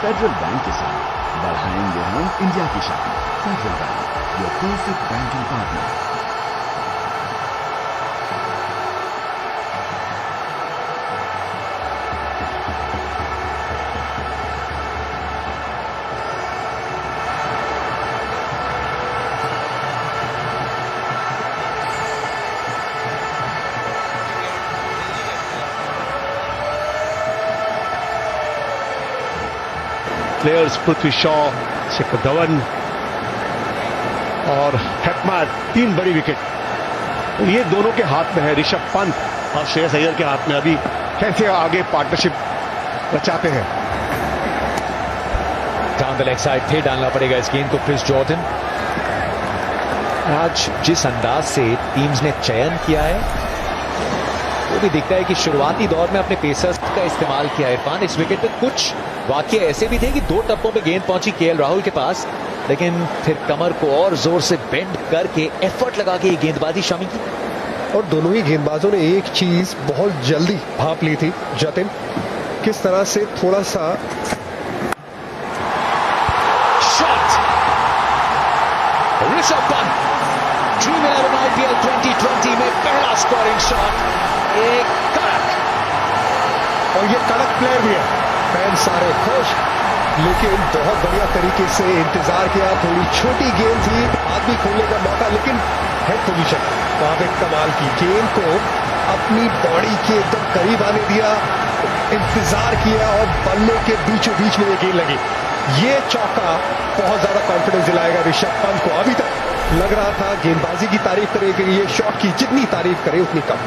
Federal bank के साथ बढ़ाएंगे हम इंडिया की शान। Federal Bank, your perfect banking partner. Players Prithvi Shaw, Shikhar Dhawan और हैटमायर, 3 बड़ी विकेट ये दोनों के हाथ में है। ऋषभ पंत और श्रेयस अय्यर के हाथ में। अभी कैसे आगे पार्टनरशिप रचाते हैं। डाउन द लेग साइड थे, डालना पड़ेगा इस गेंद को क्रिस जॉर्डन। आज जिस अंदाज से टीम्स ने चयन किया है वो भी दिखता है कि शुरुआती दौर में अपने पेसर्स का इस्तेमाल किया है इरफान। इस विकेट पे कुछ वाकई ऐसे भी थे कि 2 टप्पों पे गेंद पहुंची केएल राहुल के पास, लेकिन फिर कमर को और जोर से बेंड करके एफर्ट लगा के ये गेंदबाजी शामी की। और दोनों ही गेंदबाजों ने एक चीज बहुत जल्दी भांप ली थी, जतिन, किस तरह से थोड़ा सा shot. Rishabh Pant dream 11 IPL 2020 में पहला स्कोरिंग शॉट। एक कड़क, और ये कड़क प्लेयर भी है। फैन सारे खुश, लेकिन बहुत बढ़िया तरीके से इंतजार किया। थोड़ी छोटी गेंद थी, आदमी खोलने का मौका, लेकिन हेड पोजीशन वहां पे कमाल की। गेंद को अपनी बॉडी के एकदम करीब आने दिया, इंतजार किया और बल्ले के बीचों बीच में ये गेंद लगी। ये चौका बहुत ज्यादा कॉन्फिडेंस दिलाएगा ऋषभ पंत को। अभी तक लग रहा था गेंदबाजी की तारीफ करे कि ये शॉट की जितनी तारीफ करे उतनी कम।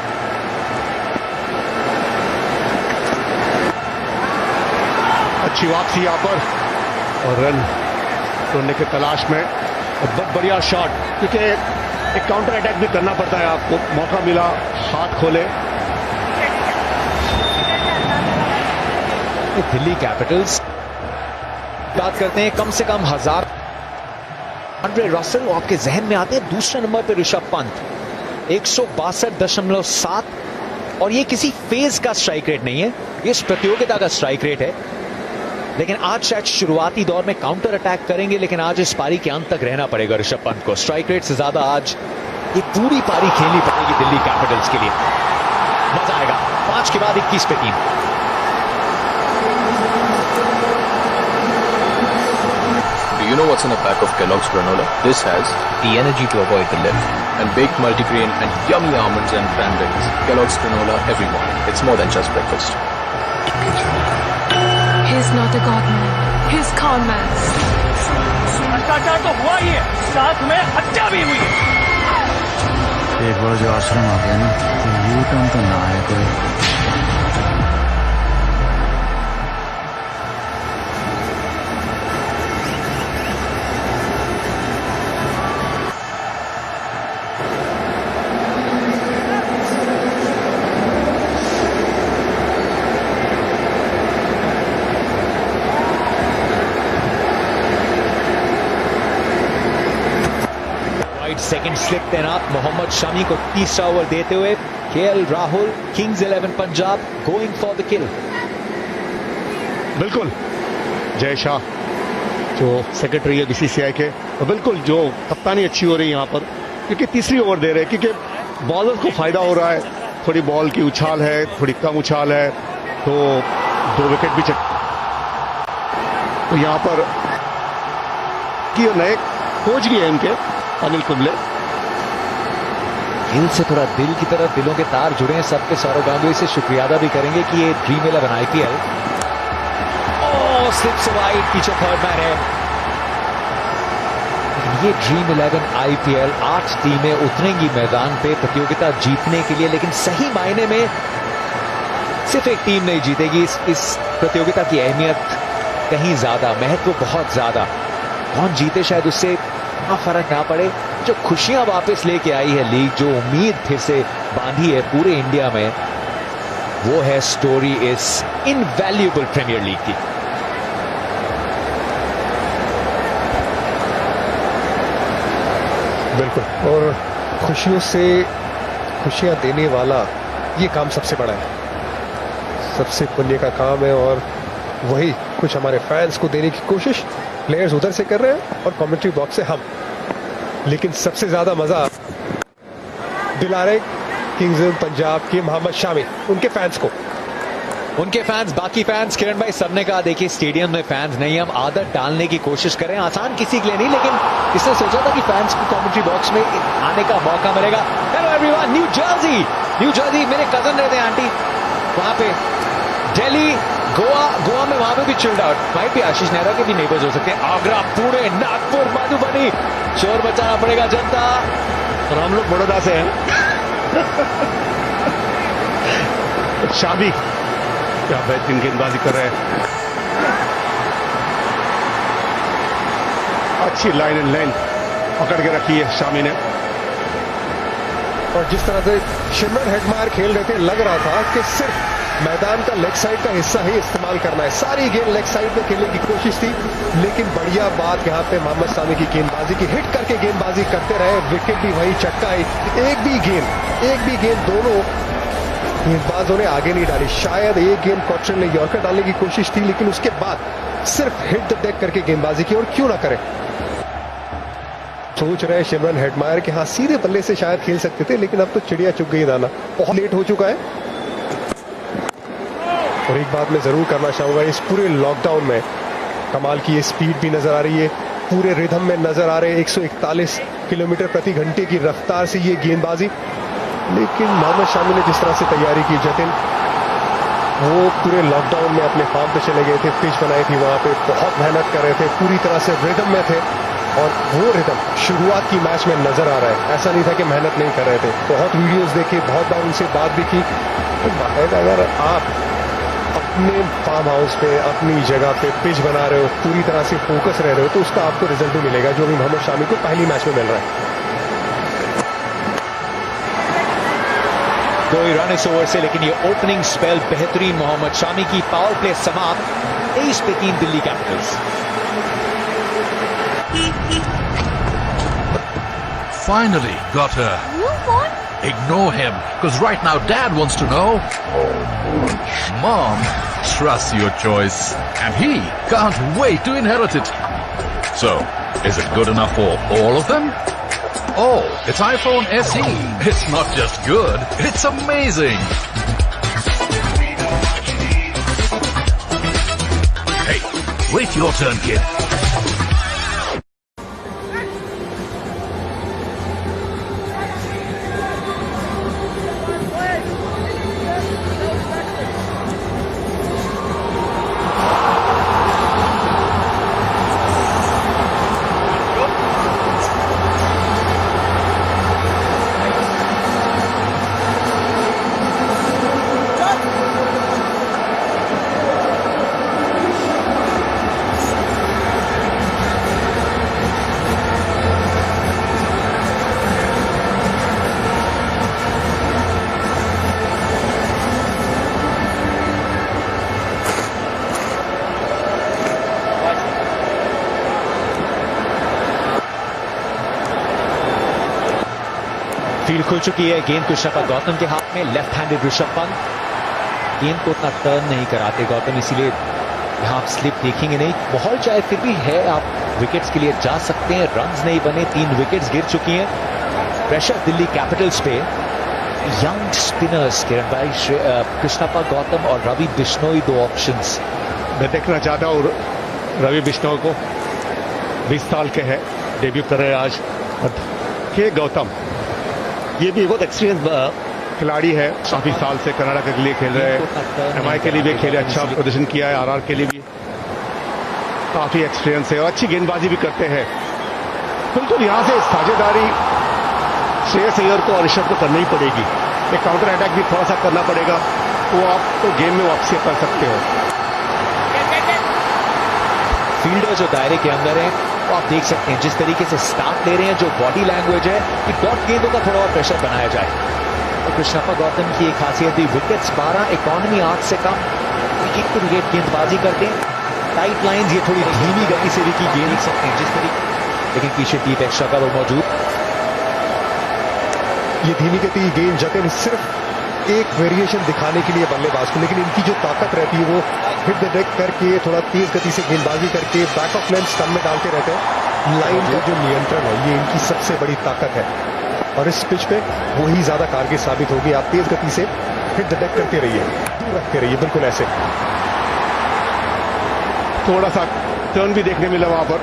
अच्छी वापसी यहाँ पर और रन तोड़ने के तलाश में। बहुत बढ़िया शॉट, क्योंकि एक काउंटर अटैक भी करना पड़ता है आपको। मौका मिला, हाथ खोले। दिल्ली कैपिटल्स बात करते हैं कम से कम 1000। आंद्रे रसेल आपके जहन में आते हैं। दूसरे नंबर पर ऋषभ पंत 162.7 और ये किसी फेज का स्ट्राइक रेट नहीं है, ये इस प्रतियोगिता का स्ट्राइक रेट है। लेकिन आज शायद शुरुआती दौर में काउंटर अटैक करेंगे, लेकिन आज इस पारी के अंत तक रहना पड़ेगा ऋषभ पंत को। स्ट्राइक रेट से ज्यादा आज ये पूरी पारी खेलनी पड़ेगी दिल्ली कैपिटल्स के लिए। मजा आएगा। 5 के बाद 21 पे 3। Do you know what's in the pack of Kellogg's granola? This has the energy to avoid the lift and baked multigrain and yummy almonds and cranberries. Kellogg's granola every morning. It's more than just breakfast. He's not a godman. He's con man. भ्रष्टाचार तो हुआ ही है, साथ में हत्या भी हुई है। एक बार जो आश्रम आ गया ना, तो यू टर्न तो ना आए कोई। सेकंड स्लिप तैनात मोहम्मद शमी को तीसरा ओवर देते हुए KL Rahul, Kings 11 Punjab going for the किल। बिल्कुल जय शाह जो सेक्रेटरी है बीसीसीआई के, तो बिल्कुल जो कप्तानी अच्छी हो रही है यहाँ पर, क्योंकि तीसरी ओवर दे रहे हैं, क्योंकि बॉलर को फायदा हो रहा है। थोड़ी बॉल की उछाल है, थोड़ी कम उछाल है, तो 2 विकेट भी तो यहाँ पर कि नए कोच भी है उनके, अनिल कुंबले। दिल से थोड़ा दिल की तरफ दिलों के तार जुड़े हैं सबके। सौरव गांगुली से शुक्रिया अदा भी करेंगे कि ये ड्रीम 11 आईपीएल स्लिप से वाइड, पीछे थर्ड मैन है। ये ड्रीम 11 आईपीएल 8 टीमें उतरेंगी मैदान पे प्रतियोगिता जीतने के लिए, लेकिन सही मायने में सिर्फ एक टीम नहीं जीतेगी। इस प्रतियोगिता की अहमियत कहीं ज्यादा, महत्व बहुत ज्यादा। कौन जीते शायद उससे फर्क ना पड़े, जो खुशियां वापस लेके आई है लीग, जो उम्मीद फिर से बांधी है पूरे इंडिया में, वो है स्टोरी इस इनवैल्यूएबल प्रीमियर लीग की। बिल्कुल, और खुशियों से खुशियां देने वाला ये काम सबसे बड़ा है, सबसे पुण्य का काम है। और वही कुछ हमारे फैंस को देने की कोशिश प्लेयर्स उधर से कर रहे हैं और कमेंट्री बॉक्स से हम। लेकिन सबसे ज्यादा मजा दिला रहे किंग्स पंजाब के मोहम्मद शामी उनके फैंस को। उनके फैंस, बाकी फैंस, किरण भाई सबने कहा देखिए स्टेडियम में फैंस नहीं, हम आदत डालने की कोशिश करें। आसान किसी के लिए नहीं, लेकिन इसने सोचा था कि फैंस को कमेंट्री बॉक्स में आने का मौका मिलेगा। हेलो एवरीवन, न्यू जर्सी मेरे कजन रहते हैं आंटी वहां पे। दिल्ली, गोवा में वहां पे भी चिल्ड आउट, वहीं पे आशीष नेहरा के भी नेबर्स हो सकते हैं। आगरा, पुणे, नागपुर, मधुबनी, शोर मचाना पड़ेगा जनता। और हम लोग बड़ौदा से हैं। शादी क्या बेहतरीन गेंदबाजी कर रहे हैं, अच्छी लाइन एंड लाइन पकड़ के रखी है शामी ने। और जिस तरह से शिमरन हेटमायर खेल रहे थे, लग रहा था कि सिर्फ मैदान का लेग साइड का हिस्सा ही इस्तेमाल करना है। सारी गेंद लेग साइड में खेलने की कोशिश थी, लेकिन बढ़िया बात यहाँ पे मोहम्मद शामी की गेंदबाजी की, हिट करके गेंदबाजी करते रहे। विकेट भी वही चटकाई, एक भी गेंद दोनों गेंदबाजों ने आगे नहीं डाली। शायद एक गेंद कॉटरल ने यॉर्कर डालने की कोशिश थी, लेकिन उसके बाद सिर्फ हिट द डेक करके गेंदबाजी की। और क्यों ना करें, सोच रहे शिमरन हेटमायर कि हाँ सीधे बल्ले से शायद खेल सकते थे, लेकिन अब तो चिड़िया चुग गई दाना, बहुत लेट हो चुका है। और एक बात मैं जरूर करना चाहूंगा, इस पूरे लॉकडाउन में कमाल की ये स्पीड भी नजर आ रही है, पूरे रिदम में नजर आ रहे हैं 141 किलोमीटर प्रति घंटे की रफ्तार से ये गेंदबाजी। लेकिन मोहम्मद शामी ने जिस तरह से तैयारी की, जतिन वो पूरे लॉकडाउन में अपने फार्म पे चले गए थे, पिच बनाई थी वहां पे, बहुत मेहनत कर रहे थे, पूरी तरह से रिदम में थे। और वो रिदम शुरुआत की मैच में नजर आ रहा है, ऐसा नहीं था कि मेहनत नहीं कर रहे थे। बहुत वीडियोस देखे, बहुत बार उनसे बात भी की। तो अगर आप अपने फार्म हाउस पे अपनी जगह पे पिच बना रहे हो, पूरी तरह से फोकस रह रहे हो, तो उसका आपको रिजल्ट भी मिलेगा, जो अभी मोहम्मद शामी को पहली मैच में मिल रहा है। 2 रन इस ओवर से, लेकिन ये ओपनिंग स्पेल बेहतरीन मोहम्मद शामी की। पावर प्ले समाप्त, 23 पे 3 Delhi Capitals. Finally got her. Ignore him, because right now Dad wants to know. Mom trusts your choice, and he can't wait to inherit it. So, is it good enough for all of them? Oh, it's iPhone SE. It's not just good, it's amazing. Hey, wait your turn, kid. Field खुल चुकी है, गेंद कृष्णप्पा गौतम के हाथ में, left handed Rishabh Pant गेंद को उतना टर्न नहीं कराते गौतम, इसीलिए यहां आप स्लिप देखेंगे नहीं। माहौल चाहे फिर भी है, आप विकेट्स के लिए जा सकते हैं। रन्स नहीं बने, 3 विकेट्स गिर चुकी हैं। प्रेशर दिल्ली कैपिटल्स पे। यंग स्पिनर्स किरण भाई, कृष्णप्पा गौतम और रवि बिश्नोई 2 ऑप्शंस। मैं देखना चाहता हूँ रवि बिश्नोई को, 20 साल के हैं, डेब्यू कर रहे हैं आज। के गौतम ये भी बहुत एक्सपीरियंस खिलाड़ी है, काफी साल से कर्नाटक के लिए खेल रहे हैं, एमआई के लिए भी खेले, अच्छा प्रदर्शन किया है, आरआर के लिए भी काफी एक्सपीरियंस है और अच्छी गेंदबाजी भी करते हैं। बिल्कुल यहाँ से साझेदारी श्रेयस अय्यर को और ऋषभ को करनी ही पड़ेगी। एक काउंटर अटैक भी थोड़ा सा करना पड़ेगा, तो आप तो गेम में वापसी कर सकते हो। फील्डर जो दायरे के अंदर है, वो आप देख सकते हैं जिस तरीके से स्टार्ट ले रहे हैं, जो बॉडी लैंग्वेज है कि डॉट गेंदों का थोड़ा और प्रेशर बनाया जाए। और कृष्णप्पा गौतम की एक खासियत भी विकेट्स 12, इकोनॉमी 8 से कम, विकेट टू विकेट गेंदबाजी करते हैं। टाइट लाइंस, ये थोड़ी धीमी गति से भी की गेंद देख सकते हैं जिस तरीके, लेकिन पीछे डीप एक्स्ट्रा कवर मौजूद। ये धीमी गति की गेंद जतिन सिर्फ एक वेरिएशन दिखाने के लिए बल्लेबाज को, लेकिन इनकी जो ताकत रहती है वो हिट द डेक करके थोड़ा तेज गति से गेंदबाजी करके बैक ऑफ लेंथ स्टंप में डालते रहते हैं। लाइन का जो नियंत्रण है ये इनकी सबसे बड़ी ताकत है और इस पिच पे वही ज्यादा कारगर साबित होगी। आप तेज गति से हिट द डेक करते रहिए, दूर रखते रहिए, बिल्कुल ऐसे। थोड़ा सा टर्न भी देखने मिला वहां पर।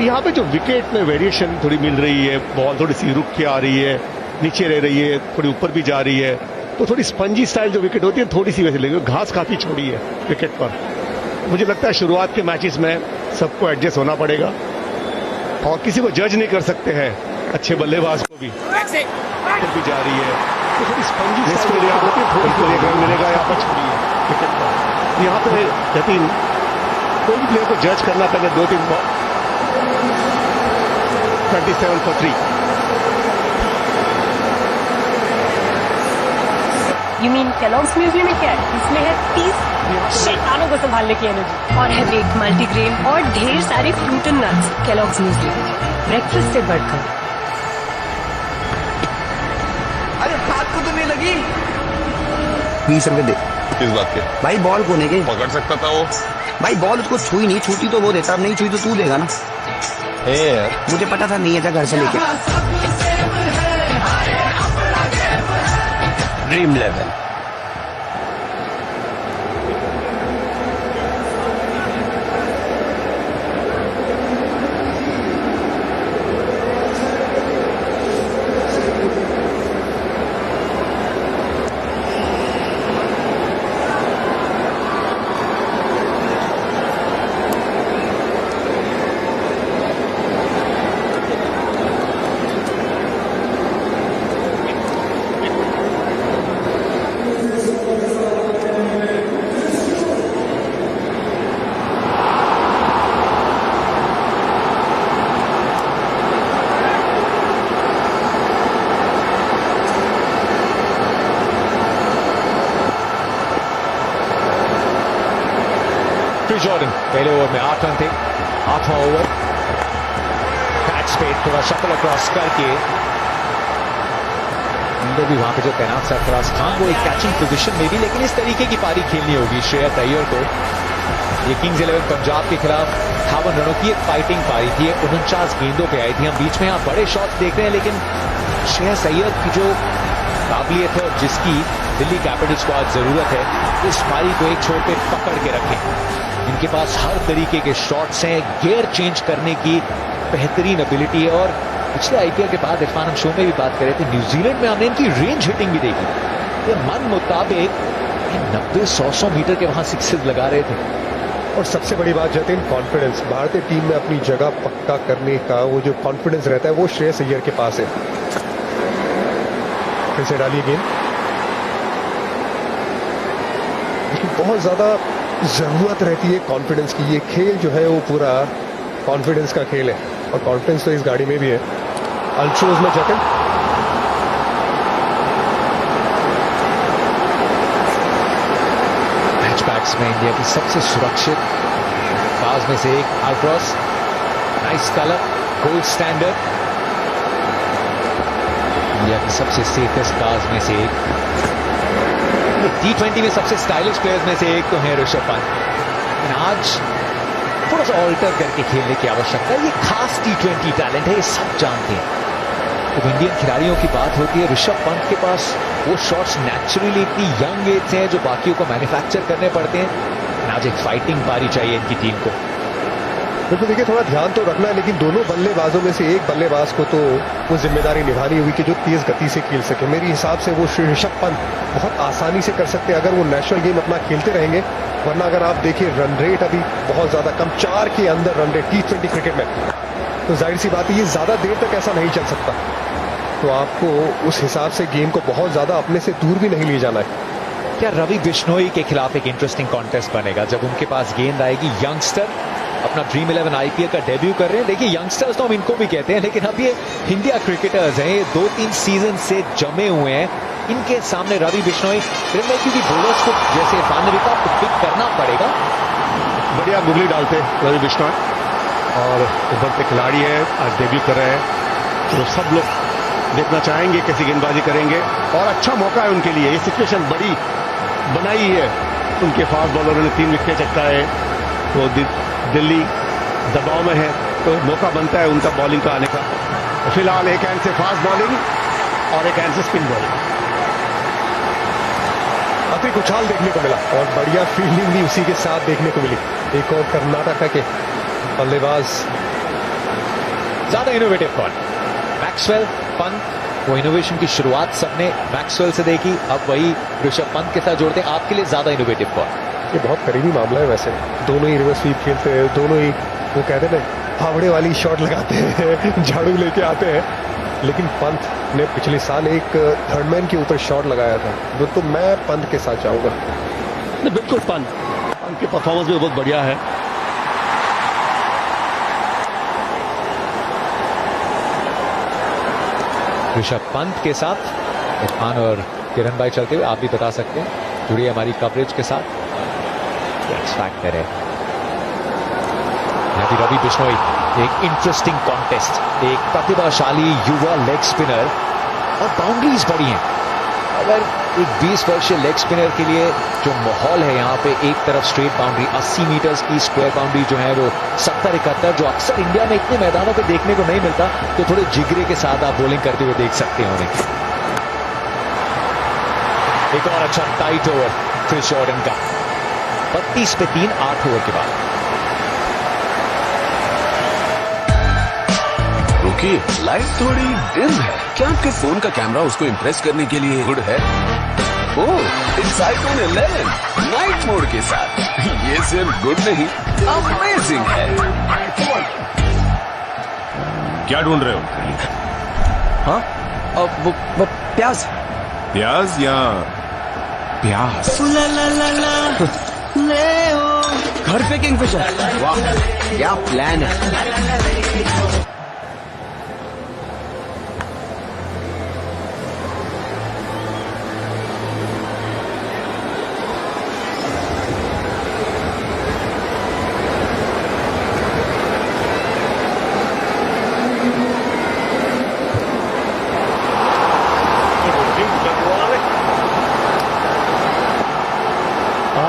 यहाँ पे जो विकेट में वेरिएशन थोड़ी मिल रही है, बॉल थोड़ी सी रुक के आ रही है, नीचे रह रही है, थोड़ी ऊपर भी जा रही है, तो थोड़ी स्पंजी स्टाइल जो विकेट होती है थोड़ी सी वैसे लगी। घास काफी छोड़ी है विकेट पर। मुझे लगता है शुरुआत के मैचेस में सबको एडजस्ट होना पड़ेगा और किसी को जज नहीं कर सकते हैं, अच्छे बल्लेबाज को भी जा रही है तो थोड़ी स्पंजी स्टाइल होती है, थोड़ी रन मिलेगा यहाँ पर छोड़ी है विकेट पर। यहाँ पे यकीन कोई भी प्लेयर को जज करना पहले 2-3 27 for 3। You mean Kellogg's Muesli में क्या है? इसमें है 30 शैतानों को संभालने की एनर्जी और है बेक्ड मल्टीग्रेन और ढेर सारे fruit and nuts. Kellogg's Muesli breakfast से बढ़कर। अरे हाथ को तो नहीं लगी। 20 रुपए दे। किस बात के? भाई बॉल कोने के पकड़ सकता था वो। भाई बॉल उसको छुई नहीं, छूती तो वो देता, अब नहीं छुई तो तू देगा ना। मुझे पता था नहीं, अच्छा घर से लेके ड्रीम लेवल। जॉर्डन पहले ओवर में 8 रन थे, 8वां ओवर। पैच पे थोड़ा शफल अक्रॉस करके भी वहां पे जो तैनात सरफराज खान वो एक कैचिंग पोजीशन में भी, लेकिन इस तरीके की पारी खेलनी होगी श्रेयस अय्यर को। ये किंग्स 11 पंजाब के खिलाफ 58 रनों की एक फाइटिंग पारी थी, 49 गेंदों पे आई थी। हम बीच में यहाँ बड़े शॉट्स देख रहे हैं, लेकिन श्रेयस अय्यर की जो काबिलियत है और जिसकी दिल्ली कैपिटल्स को आज जरूरत है, इस पारी को एक छोर पे पकड़ के रखें। इनके पास हर तरीके के शॉट्स हैं, गियर चेंज करने की बेहतरीन एबिलिटी है। और पिछले आईपीएल के बाद इरफान, हम शो में भी बात कर रहे थे, न्यूजीलैंड में हमने इनकी रेंज हिटिंग भी देखी। ये मन मुताबिक 90-100 मीटर के वहां सिक्सेस लगा रहे थे। और सबसे बड़ी बात जतिन, कॉन्फिडेंस। भारतीय टीम में अपनी जगह पक्का करने का वो जो कॉन्फिडेंस रहता है वो श्रेयस अय्यर के पास है। फिर से डालिए गेंद, लेकिन बहुत ज्यादा जरूरत रहती है कॉन्फिडेंस की। ये खेल जो है वो पूरा कॉन्फिडेंस का खेल है और कॉन्फिडेंस तो इस गाड़ी में भी है। अल्ट्रोज में जतिन हैचबैक्स में इंडिया की सबसे सुरक्षित बाज में से एक Altroz, nice colour, gold standard. India की सबसे सेफेस्ट बाज में से एक, T20 में सबसे स्टाइलिश प्लेयर्स में से एक तो है ऋषभ पंत। लेकिन आज थोड़ा सा ऑल्टर करके खेलने की आवश्यकता है। ये खास T20 टैलेंट है, ये सब जानते हैं। तो इंडियन खिलाड़ियों की बात होती है, ऋषभ पंत के पास वो शॉट्स नेचुरली इतनी यंग एज से हैं जो बाकियों को मैन्युफैक्चर करने पड़ते हैं। आज एक फाइटिंग पारी चाहिए इनकी टीम को। बिल्कुल, देखिए थोड़ा ध्यान तो रखना है, लेकिन दोनों बल्लेबाजों में से एक बल्लेबाज को तो वो जिम्मेदारी निभानी होगी कि जो तेज गति से खेल सके। मेरे हिसाब से वो ऋषभ पंत बहुत आसानी से कर सकते हैं अगर वो नेशनल गेम अपना खेलते रहेंगे। वरना अगर आप देखिए रन रेट अभी बहुत ज्यादा कम, 4 के अंदर रन रेट T20 क्रिकेट में, तो जाहिर सी बात है ये ज्यादा देर तक ऐसा नहीं चल सकता। तो आपको उस हिसाब से गेम को बहुत ज्यादा अपने से दूर भी नहीं ले जाना है। क्या रवि बिश्नोई के खिलाफ एक इंटरेस्टिंग कॉन्टेस्ट बनेगा जब उनके पास गेंद आएगी। यंगस्टर अपना ड्रीम 11 आईपीएल का डेब्यू कर रहे हैं। देखिए यंगस्टर्स तो हम इनको भी कहते हैं, लेकिन अब ये इंडिया क्रिकेटर्स हैं, ये 2-3 सीजन से जमे हुए हैं। इनके सामने रवि बिश्नोई, क्योंकि बॉलर्स को जैसे इरफान ने भी कहा आपको पिक करना पड़ेगा। बढ़िया गुगली डालते रवि बिश्नोई और उभरते खिलाड़ी है, आज डेब्यू कर रहे हैं। तो सब लोग देखना चाहेंगे कैसी गेंदबाजी करेंगे, और अच्छा मौका है उनके लिए। ये सिचुएशन बड़ी बनाई है उनके फास्ट बॉलरों ने, 3 विकेट चटकाए, तो दिल्ली दबाव में है, तो मौका बनता है उनका बॉलिंग का आने का। तो फिलहाल एक हैंड से फास्ट बॉलिंग और एक हैंड से स्पिन बॉलिंग। अतिरिक्त उछाल देखने को मिला और बढ़िया फील्डिंग भी उसी के साथ देखने को मिली। एक और कर्नाटक के बल्लेबाज ज्यादा इनोवेटिव कौन? मैक्सवेल, पंत। वो इनोवेशन की शुरुआत सबने मैक्सवेल से देखी, अब वही ऋषभ पंत के साथ जोड़ते हैं। आपके लिए ज्यादा इनोवेटिव कौन? ये बहुत करीबी मामला है वैसे, दोनों ही रिवर्स स्वीप खेलते हैं, दोनों ही वो कहते हैं फावड़े वाली शॉट लगाते हैं, झाड़ू लेके आते हैं। लेकिन पंत ने पिछले साल एक थर्डमैन के ऊपर शॉट लगाया था, तो मैं पंत के साथ जाऊंगा। बिल्कुल पंत की परफॉर्मेंस भी बहुत बढ़िया है। ऋषभ पंत के साथ इरफान और किरण भाई चलते हुए, आप भी बता सकते हैं, जुड़िए हमारी कवरेज के साथ। फैक्टर है रवि बिश्नोई, एक इंटरेस्टिंग कॉन्टेस्ट, एक प्रतिभाशाली युवा लेग स्पिनर, और बाउंड्रीज बड़ी हैं। अगर एक 20 वर्षीय लेग स्पिनर के लिए जो माहौल है यहाँ पे, एक तरफ स्ट्रेट बाउंड्री 80 मीटर्स की, स्क्वायर बाउंड्री जो है वो 70-71, जो अक्सर इंडिया में इतने मैदानों पे देखने को नहीं मिलता, तो थोड़े जिगरे के साथ आप बॉलिंग करते हुए देख सकते हैं उन्हें। एक और अच्छा टाइट ओवर क्रिस जॉर्डन का, 32 पे 3, 8 ओवर के बाद। रुकिए, लाइट थोड़ी डिम है। क्या आपके फोन का कैमरा उसको इम्प्रेस करने के लिए गुड है? ओह, इट्स आईफोन 11 नाइट मोड के साथ। ये सिर्फ गुड नहीं, अमेजिंग है। क्या ढूंढ रहे हो? हाँ, वो प्याज। प्याज या प्याज? घर पे किंगफिशर, वाह क्या प्लान है।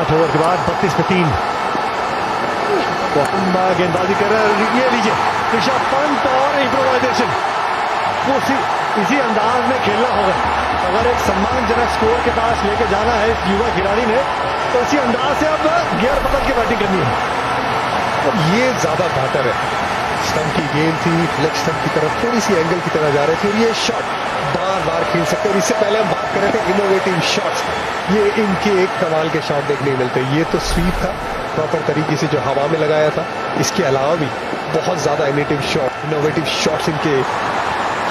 ओवर के बाद 32 पे 3 गेंदबाजी कर रहा है। ये लीजिए ऋषभ पंत और इम्प्रोवाइजेशन, वो इसी अंदाज में खेलना होगा। अगर एक सम्मानजनक स्कोर के पास लेके जाना है इस युवा खिलाड़ी ने, तो इसी अंदाज से अब गियर बदल के बैटिंग करनी है। और ये ज्यादा बेहतर है। स्टंप की गेंद थी, लेग स्टंप की तरफ थोड़ी सी एंगल की तरह जा रहे थे, और ये शॉट बार बार खेल सकते हैं। इससे पहले हम बात कर रहे थे इनोवेटिव शॉट्स, ये इनके एक कमाल के शॉट देखने को मिलते हैं। ये तो स्वीप था प्रॉपर तरीके से जो हवा में लगाया था, इसके अलावा भी बहुत ज्यादा इनोवेटिव शॉट्स इनके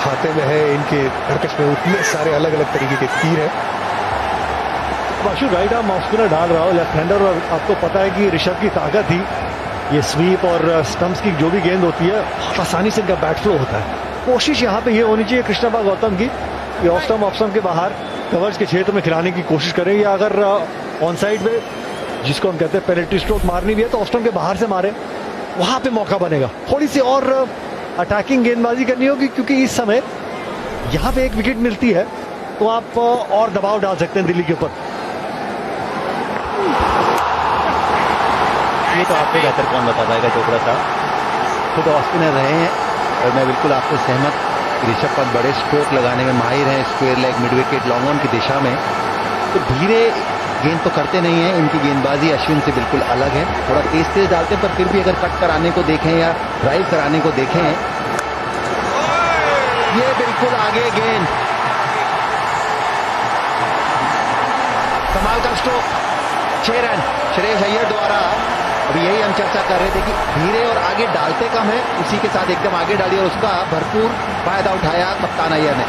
खाते में है। इनके हरकत में उतने सारे अलग अलग तरीके के तीर है। बाशु राइट आर्म ऑफ स्पिनर डाल रहा हो, लेफ्ट हैंडर, और आपको पता है कि ऋषभ की ताकत ही ये स्वीप और स्टंप्स की जो भी गेंद होती है, आसानी से इनका बैट फ्लो होता है। कोशिश यहाँ पे ये होनी चाहिए कृष्णप्पा गौतम की, ये ऑफ स्टंप के बाहर कवर्स के क्षेत्र में खिलाने की कोशिश करें, या अगर ऑन साइड में जिसको हम कहते हैं पेनल्टी स्ट्रोक मारनी भी है, तो ऑफ स्टंप के बाहर से मारे, वहां पे मौका बनेगा। थोड़ी सी और अटैकिंग गेंदबाजी करनी होगी, क्योंकि इस समय यहाँ पे एक विकेट मिलती है तो आप और दबाव डाल सकते हैं दिल्ली के ऊपर। ये तो आपको बेहतर कौन बता पाएगा चोपड़ा साहब, खुद ऑफ स्पिनर रहे हैं, और मैं बिल्कुल आपको सहमत। ऋषभ पंत बड़े स्ट्रोक लगाने में माहिर हैं, square leg, mid wicket, long on की दिशा में, तो धीरे गेंद तो करते नहीं है। इनकी गेंदबाजी अश्विन से बिल्कुल अलग है, थोड़ा तेज तेज डालते हैं, पर फिर भी अगर कट कराने को देखें या ड्राइव कराने को देखें, ये बिल्कुल आगे गेंद, कमाल का स्ट्रोक, 6 रन श्रेयस अय्यर द्वारा। अभी यही हम चर्चा कर रहे थे कि धीरे और आगे डालते कम है, उसी के साथ एकदम आगे डाली और उसका भरपूर फायदा उठाया कप्तान अय्यर ने।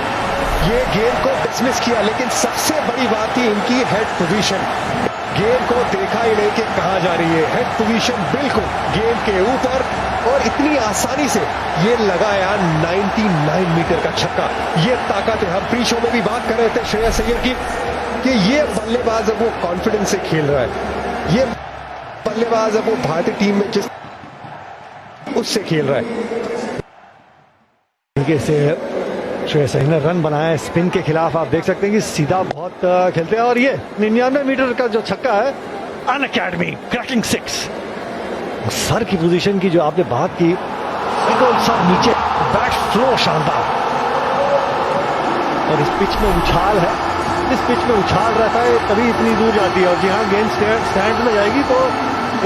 ये गेंद को डिसमिस किया, लेकिन सबसे बड़ी बात थी इनकी हेड पोजीशन। गेंद को देखा ही नहीं कि कहां जा रही है, हेड पोजीशन बिल्कुल गेंद के ऊपर, और इतनी आसानी से ये लगाया 99 मीटर का छक्का। ये ताकत है। हम प्री शो में भी बात कर रहे थे श्रेयस अय्यर की, कि ये बल्लेबाज अब वो कॉन्फिडेंस से खेल रहा है, ये बल्लेबाज अब वो भारतीय टीम में जिस उससे खेल रहा है। तरीके से श्रेयस अय्यर ने रन बनाया है स्पिन के खिलाफ। आप देख सकते हैं कि सीधा बहुत खेलते हैं और ये 99 मीटर का जो छक्का है, अन अकेडमी क्रैकिंग 6। सर की पोजीशन की जो आपने बात की, बिल्कुल सर नीचे, बैट फ्लो शानदार। और इस पिच में उछाल है, इस पिच में उछाल रहता है तभी इतनी दूर जाती है। और जी हाँ, गेंद स्टैंड में जाएगी तो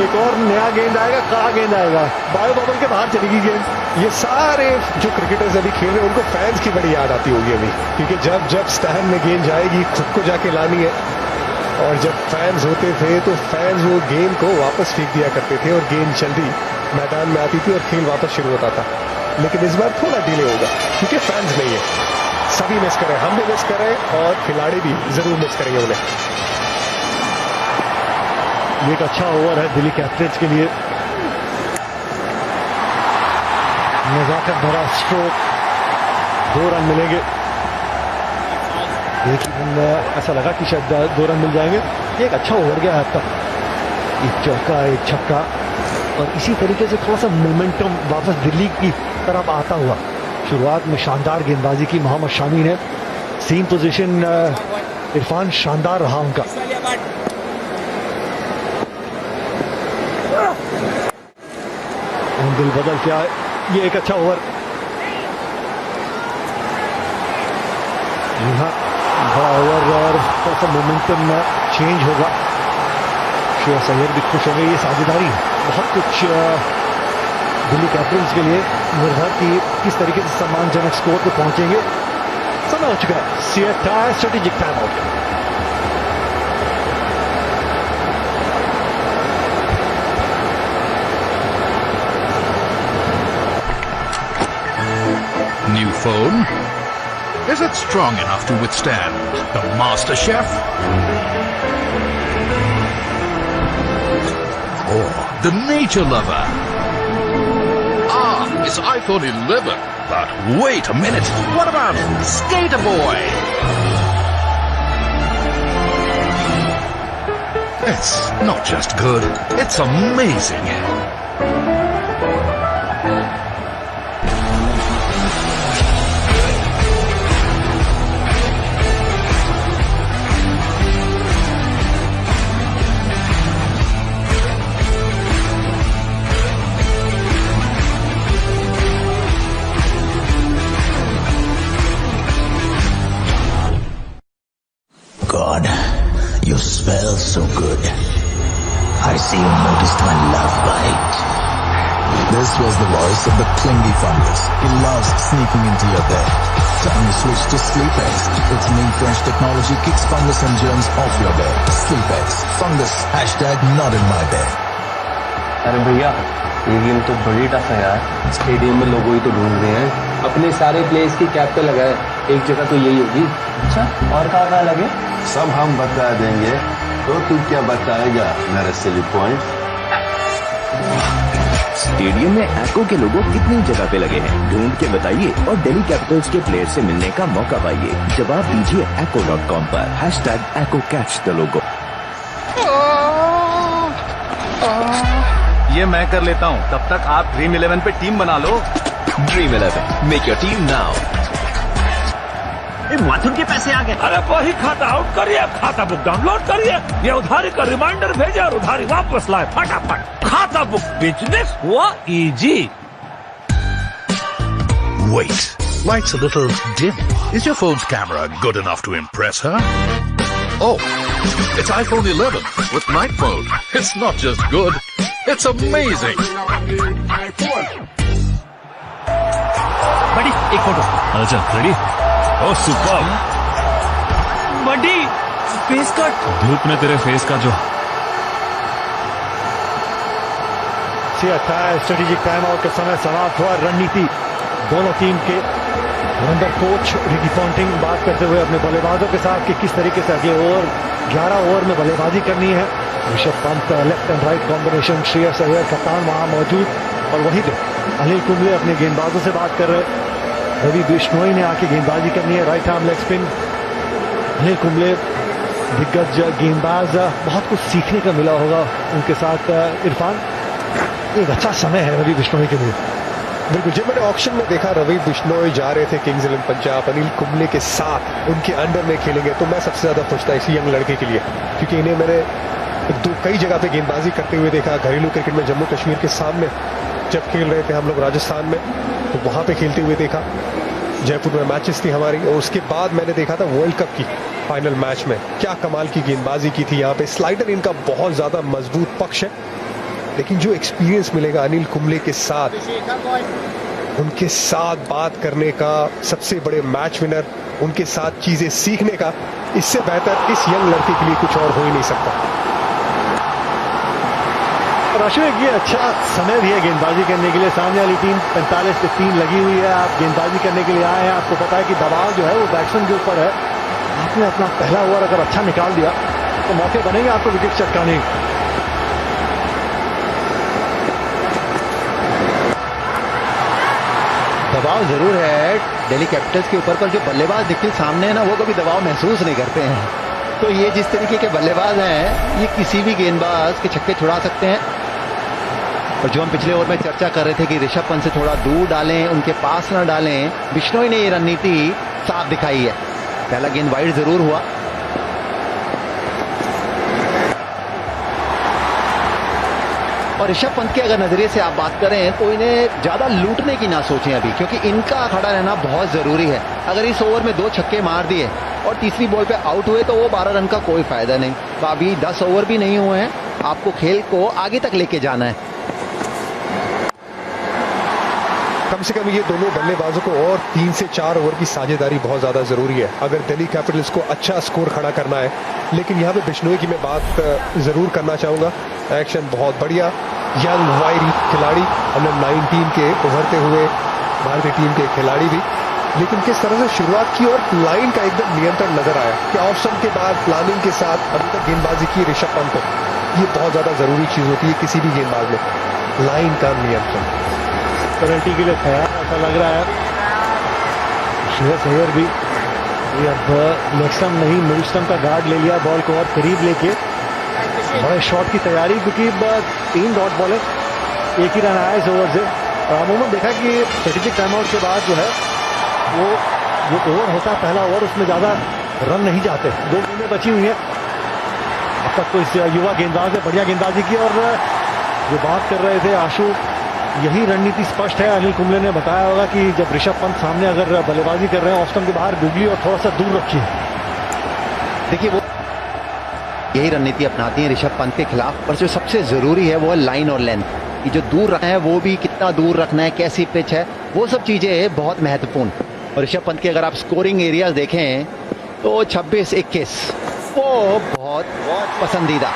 एक और नया गेंद आएगा, कड़ा गेंद आएगा, बायो बबल के बाहर चलेगी गेंद। ये सारे जो क्रिकेटर्स अभी खेल रहे हैं उनको फैंस की बड़ी याद आती होगी अभी, क्योंकि जब जब स्टैंड में गेंद जाएगी खुद को जाके लानी है। और जब फैंस होते थे तो फैंस वो गेंद को वापस फेंक दिया करते थे और गेंद जल्दी मैदान में आती थी और खेल वापस शुरू होता था। लेकिन इस बार थोड़ा डिले होगा क्योंकि फैंस नहीं है। सभी मिस करें, हम भी मिस करें और खिलाड़ी भी जरूर मिस करेंगे उन्हें। ये एक अच्छा ओवर है दिल्ली कैपिटल्स के लिए। नजाकत भरा स्ट्रोक, 2 रन मिलेंगे। एक रन ऐसा लगा कि शायद 2 रन मिल जाएंगे। एक अच्छा ओवर गया है अब तक, एक चौका एक छक्का, और इसी तरीके से थोड़ा सा मोमेंटम वापस दिल्ली की तरफ आता हुआ। शुरुआत में शानदार गेंदबाजी की मोहम्मद शामी ने, सीम पोजीशन इरफान शानदार रहा उनका। दिल बदल क्या है, ये एक अच्छा ओवर। यहाँ बड़ा ओवर और थोड़ा सा मोमेंटम चेंज होगा। श्रेयस अय्यर भी खुश होंगे। ये साझेदारी बहुत कुछ दिल्ली कैपिटल्स के लिए निर्भर की किस तरीके से सम्मानजनक स्कोर पे पहुंचेंगे। समय हो चुका है CSI strategic time out. New phone? Is it strong enough to withstand the Master Chef? Or the Nature Lover? It's iPhone 11. But wait a minute. What about Skater Boy? It's not just good, it's amazing. God, you smell so good. I see you noticed my love bite. This was the voice of the clingy fungus. He loves sneaking into your bed. Time to switch to SleepX. Its new French technology kicks fungus and germs off your bed. SleepX. Fungus. #not in my bed. अरे भैया, ये game तो बड़ी tough है यार। Stadium में लोगों ही तो ढूंढ रहे हैं। अपने सारे प्लेयर्स की कैप पे लगाए, एक जगह तो यही होगी। अच्छा, और कहाँ लगे? सब हम बता देंगे, तो तू क्या बताएगा मेरे सिली पॉइंट? स्टेडियम में एको के लोगो कितनी जगह पे लगे हैं, ढूंढ के बताइए और दिल्ली कैपिटल्स के प्लेयर से मिलने का मौका पाइए। जवाब दीजिए echo.com पर #EchoCatchTheLogo। ये मैं कर लेता हूँ, तब तक आप ड्रीम 11 पे टीम बना लो। Dream 11, make your team now. Mathur के पैसे आ गए। अरे वही खाता आउट करिए, खाता बुक डाउनलोड करिए, ये उधारी का रिमाइंडर भेजे और उधारी वापस लाए फटाफट। खाता बुक बिजनेस हुआ easy. Wait, light's a little dim. Is your phone's camera good enough to impress her? Oh, it's iPhone 11 with night mode. It's not just good, it's amazing. बड़ी एक फोटो। अच्छा, रेडी? ओह super. बड़ी face cut. धूप में तेरे face का जो CSI strategic time out का समय समाप्त हुआ। रणनीति दोनों टीम के अंदर कोच रिकी पॉन्टिंग बात करते हुए अपने बल्लेबाजों के साथ कि किस तरीके से अगले ओवर 11 ओवर में बल्लेबाजी करनी है। Rishabh Pant left and right combination, Shreyas Iyer कप्तान वहां मौजूद, और वहीं पे अनिल कुंबले अपने गेंदबाजों से बात कर रहे। रवि बिश्नोई ने आके गेंदबाजी करनी है, right arm leg spin. Anil Kumble दिग्गज गेंदबाज, बहुत कुछ सीखने का मिला होगा उनके साथ। इरफान, एक अच्छा समय है रवि बिश्नोई के लिए। बिल्कुल, जब मैंने ऑक्शन में देखा रवि बिश्नोई जा रहे थे किंग्स 11 पंजाब अनिल कुंबले के साथ उनके अंडर में खेलेंगे, तो मैं सबसे ज्यादा खुश था इसी यंग लड़के के लिए, क्योंकि इन्हें मैंने कई जगह पे गेंदबाजी करते हुए देखा। घरेलू क्रिकेट में जम्मू कश्मीर के सामने जब खेल रहे थे हम लोग राजस्थान में, तो वहां पे खेलते हुए देखा। जयपुर में मैचेस थी हमारी, और उसके बाद मैंने देखा था वर्ल्ड कप की फाइनल मैच में क्या कमाल की गेंदबाजी की थी। यहाँ पे स्लाइडर इनका बहुत ज्यादा मजबूत पक्ष है, लेकिन जो एक्सपीरियंस मिलेगा अनिल कुंबले के साथ, उनके साथ बात करने का, सबसे बड़े मैच विनर, उनके साथ चीजें सीखने का, इससे बेहतर इस यंग लड़के के लिए कुछ और हो ही नहीं सकता। अशोक, ये अच्छा समय भी है गेंदबाजी करने के लिए। सामने वाली टीम 45 पे 3 लगी हुई है, आप गेंदबाजी करने के लिए आए हैं, आपको पता है कि दबाव जो है वो बैट्समैन के ऊपर है। आपने अपना पहला ओवर अगर अच्छा निकाल दिया तो मौके बनेंगे आपको विकेट चटकाने। दबाव जरूर है दिल्ली कैपिटल्स के ऊपर, पर जो बल्लेबाज निखिल सामने है ना, वो कभी दबाव महसूस नहीं करते हैं। तो ये जिस तरीके के बल्लेबाज हैं, ये किसी भी गेंदबाज के छक्के छुड़ा सकते हैं। और जो हम पिछले ओवर में चर्चा कर रहे थे कि ऋषभ पंत से थोड़ा दूर डालें, उनके पास ना डालें, बिश्नोई ने ये रणनीति साफ दिखाई है। पहला गेंद वाइड जरूर हुआ, और ऋषभ पंत के अगर नजरिए से आप बात करें तो इन्हें ज्यादा लूटने की ना सोचें अभी, क्योंकि इनका खड़ा रहना बहुत जरूरी है। अगर इस ओवर में 2 छक्के मार दिए और तीसरी बॉल पे आउट हुए तो वो 12 रन का कोई फायदा नहीं। तो अभी 10 ओवर भी नहीं हुए हैं, आपको खेल को आगे तक लेके जाना है। कम से कम ये दोनों बल्लेबाजों को और 3 से 4 ओवर की साझेदारी बहुत ज्यादा जरूरी है अगर दिल्ली कैपिटल्स को अच्छा स्कोर खड़ा करना है। लेकिन यहाँ पे बिश्नोई की मैं बात जरूर करना चाहूंगा। एक्शन बहुत बढ़िया, यंग वायरी खिलाड़ी, अंडर 19 के उभरते हुए भारतीय टीम के खिलाड़ी भी, लेकिन किस तरह से शुरुआत की और लाइन का एकदम नियंत्रण नजर आया कि ऑफ स्टंप के बाद प्लानिंग के साथ अभी तक गेंदबाजी की ऋषभ पंत को, ये बहुत ज्यादा जरूरी चीज होती है किसी भी गेंदबाज में, लाइन का नियंत्रण। पेनल्टी के लिए तैयार ऐसा लग रहा है श्रेयस अय्यर भी। ये अब लेग स्टंप नहीं, मिड स्टंप का गार्ड ले लिया, बॉल को और करीब लेके बड़े शॉट की तैयारी, क्योंकि 3 डॉट बॉल है, एक ही रन आया इस ओवर से। और अमूमन देखा कि स्ट्रेटेजिक टाइम आउट के बाद जो है वो जो ओवर होता है पहला ओवर, उसमें ज़्यादा रन नहीं जाते। 2 गेंदें बची हुई हैं अब तक तो इस युवा गेंदबाज ने बढ़िया गेंदबाजी की। और जो बात कर रहे थे आशु, यही रणनीति स्पष्ट है। अनिल कुंबले ने बताया होगा कि जब ऋषभ पंत सामने अगर बल्लेबाजी कर रहे हैं, ऑफ स्टंप के बाहर गूगली और थोड़ा सा दूर रखिए। देखिए वो यही रणनीति अपनाती है ऋषभ पंत के खिलाफ, पर जो सबसे जरूरी है वो है लाइन और लेंथ। कि जो दूर रखना है वो भी कितना दूर रखना है, कैसी पिच है, वो सब चीजें बहुत महत्वपूर्ण। और ऋषभ पंत के अगर आप स्कोरिंग एरियाज देखें तो 26-21 वो बहुत पसंदीदा।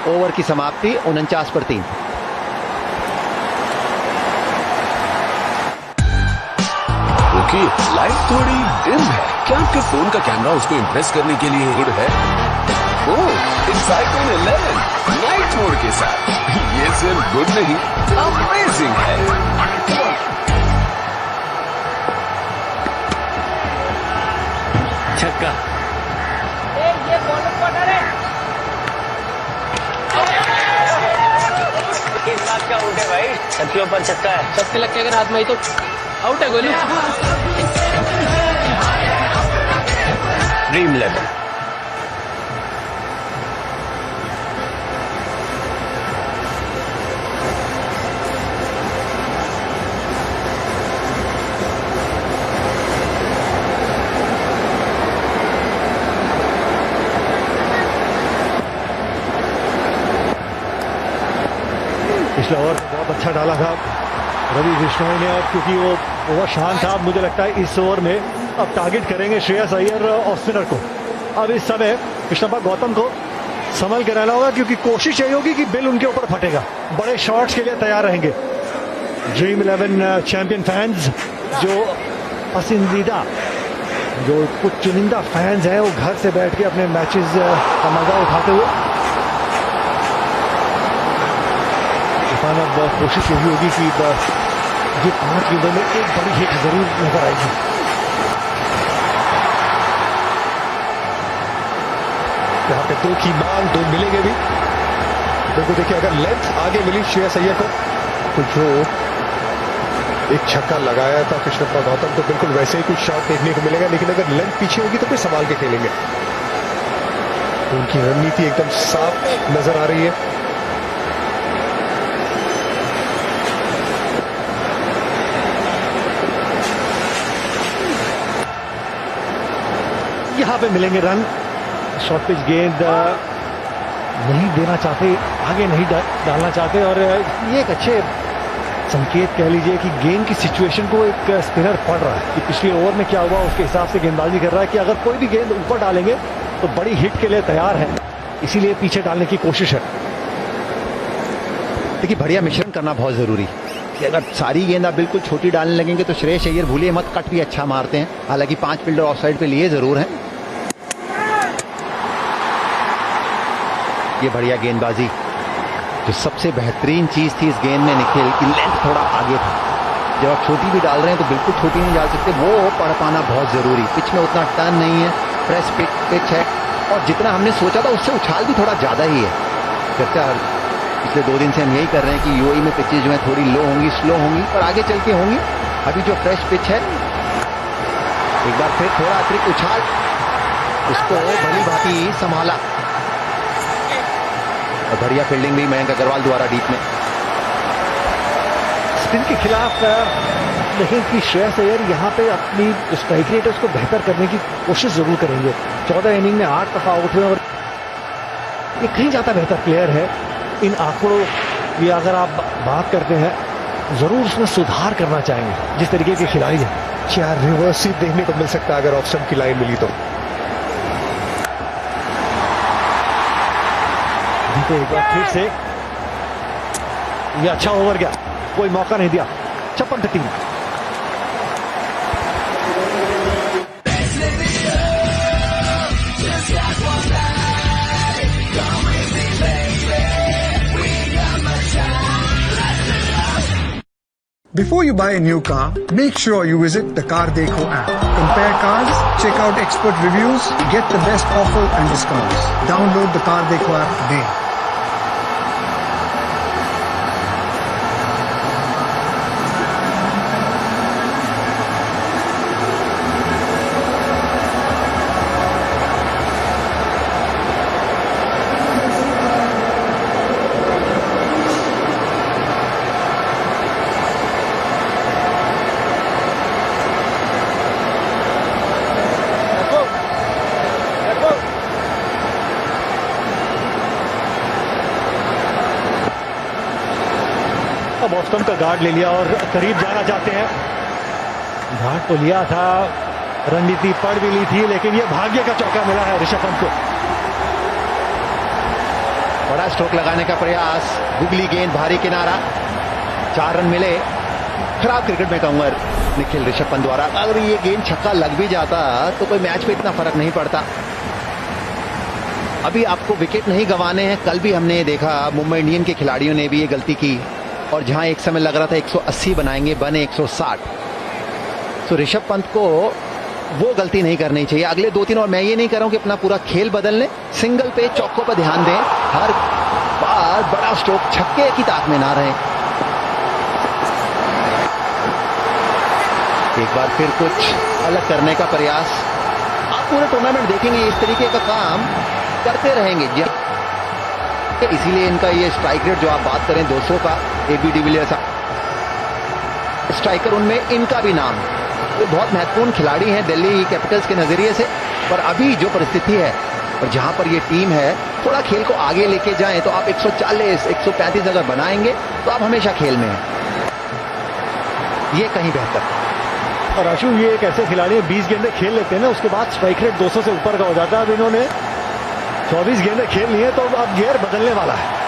ओवर की समाप्ति 49 पर 3। ओके, लाइट थोड़ी डिम है। क्या आपके फोन का कैमरा उसको इम्प्रेस करने के लिए गुड है? ओह, इट्स आईफोन 11 नाइट मोड के साथ। ये सिर्फ गुड नहीं, अमेजिंग है। छक्का। ये बॉल को हटा रे। इस बात का आउट है भाई, छक्के ऊपर छक्का है। छक्के लग के अगर हाथ में आई तो आउट है गोलू। ड्रीम 11। पिछला ओवर बहुत अच्छा डाला था रवि बिश्नोई ने, अब क्योंकि वो ओवर शान था, अब मुझे लगता है इस ओवर में अब टारगेट करेंगे श्रेयस अय्यर और स्पिनर को। अब इस समय कृष्णप्पा गौतम को संभल के रहना होगा, क्योंकि कोशिश यही होगी कि बिल उनके ऊपर फटेगा। बड़े शॉट्स के लिए तैयार रहेंगे ड्रीम 11 चैंपियन फैंस, जो पसंदीदा जो कुछ चुनिंदा फैंस हैं वो घर से बैठ के अपने मैचेस का मजा उठाते हुए। अब कोशिश यही होगी कि ये 5 गेंदों में एक बड़ी हिट जरूर नजर आएगी। यहाँ पे 2 की मांग, 2 मिलेंगे भी। बिल्कुल देखिए, अगर लेंथ आगे मिली श्रेयस अय्यर को तो जो एक छक्का लगाया था कृष्णप्पा गौतम, तो बिल्कुल वैसे ही कुछ शॉट देखने को मिलेगा, लेकिन अगर लेंथ पीछे होगी तो फिर संभाल के खेलेंगे। उनकी रणनीति एकदम साफ नजर आ रही है। यहां पे मिलेंगे रन। शॉर्ट पिच गेंद नहीं देना चाहते, आगे नहीं डालना चाहते, और ये एक अच्छे संकेत कह लीजिए कि गेम की सिचुएशन को एक स्पिनर पढ़ रहा है कि पिछले ओवर में क्या हुआ, उसके हिसाब से गेंदबाजी कर रहा है कि अगर कोई भी गेंद ऊपर डालेंगे तो बड़ी हिट के लिए तैयार है, इसीलिए पीछे डालने की कोशिश है। देखिए बढ़िया मिश्रण करना बहुत जरूरी कि अगर सारी गेंद आप बिल्कुल छोटी डालने लगेंगे तो श्रेयस अय्यर भूलिए मत, कट भी अच्छा मारते हैं, हालांकि 5 फील्डर ऑफ साइड पे लिए जरूर हैं। ये बढ़िया गेंदबाजी, जो सबसे बेहतरीन चीज थी इस गेंद में निखिल की लेंथ थोड़ा आगे था। जब आप छोटी भी डाल रहे हैं तो बिल्कुल छोटी नहीं डाल सकते, वो पढ़ पाना बहुत जरूरी। पिच में उतना टर्न नहीं है, प्रेस पिच है, और जितना हमने सोचा था उससे उछाल भी थोड़ा ज्यादा ही है। चर्चा पिछले 2 दिन से हम यही कर रहे हैं कि यूएई में पिचेज जो है थोड़ी लो होंगी, स्लो होंगी, पर आगे चल के होंगी। अभी जो फ्रेश पिच है, एक बार फिर थोड़ा अतिरिक्त उछाल, उसको भली भांति संभाला, और बढ़िया फील्डिंग भी मयंक अग्रवाल द्वारा डीप में। स्पिन के खिलाफ लेकिन कि श्रेयस अय्यर यहाँ पे अपनी स्ट्राइक रेट है उसको बेहतर करने की कोशिश जरूर करेंगे। 14 इनिंग में 8 दफा आउट हुए, और ये कहीं ज्यादा बेहतर प्लेयर है। इन आंकड़ों की अगर आप बात करते हैं, जरूर उसमें सुधार करना चाहेंगे जिस तरीके के खिलाड़ी हैं। 4 रिवर्स ही देखने को मिल सकता है अगर ऑफ स्टंप की लाइन मिली तो। एक बार फिर से ये अच्छा ओवर गया, कोई मौका नहीं दिया। 56 पे 3। Before you buy a new car, make sure you visit the Car Dekho app. Compare cars, check out expert reviews, get the best offer and discounts. Download the Car Dekho app today. अब off stump का guard ले लिया और करीब जाना चाहते हैं। Guard तो लिया था, रणनीति पढ़ भी ली थी, लेकिन ये भाग्य का चौका मिला है ऋषभ पंत को। बड़ा स्ट्रोक लगाने का प्रयास, गुगली गेंद, भारी किनारा, 4 रन मिले। खराब क्रिकेट में कहूंगा निखिल ऋषभ पंत द्वारा। अगर ये गेंद छक्का लग भी जाता तो कोई मैच पे इतना फर्क नहीं पड़ता। अभी आपको विकेट नहीं गंवाने हैं। कल भी हमने देखा मुंबई इंडियन के खिलाड़ियों ने भी ये गलती की, और जहां एक समय लग रहा था 180 बनाएंगे, बने 160। तो ऋषभ पंत को वो गलती नहीं करनी चाहिए अगले 2-3। और मैं ये नहीं कर रहा हूं कि अपना पूरा खेल बदल लें, सिंगल पे चौकों पर ध्यान दें, हर बार बड़ा स्ट्रोक छक्के की ताक में ना रहे। एक बार फिर कुछ अलग करने का प्रयास। आप पूरे टूर्नामेंट देखेंगे इस तरीके का काम करते रहेंगे, इसीलिए इनका ये स्ट्राइक रेट जो आप बात करें 200 का, एबी डिविलियर्स स्ट्राइकर, उनमें इनका भी नाम। वो बहुत महत्वपूर्ण खिलाड़ी हैं दिल्ली कैपिटल्स के नजरिए से। पर अभी जो परिस्थिति है और जहां पर ये टीम है, थोड़ा खेल को आगे लेके जाएं तो आप 140, 135 अगर बनाएंगे तो आप हमेशा खेल में हैं। ये कहीं बेहतर। और आशु, ये एक ऐसे खिलाड़ी हैं 20 गेंदें खेल लेते हैं ना, उसके बाद स्ट्राइक रेट 200 से ऊपर का हो जाता है। अब इन्होंने 24 गेंदें खेल ली है, तो अब गियर बदलने वाला है।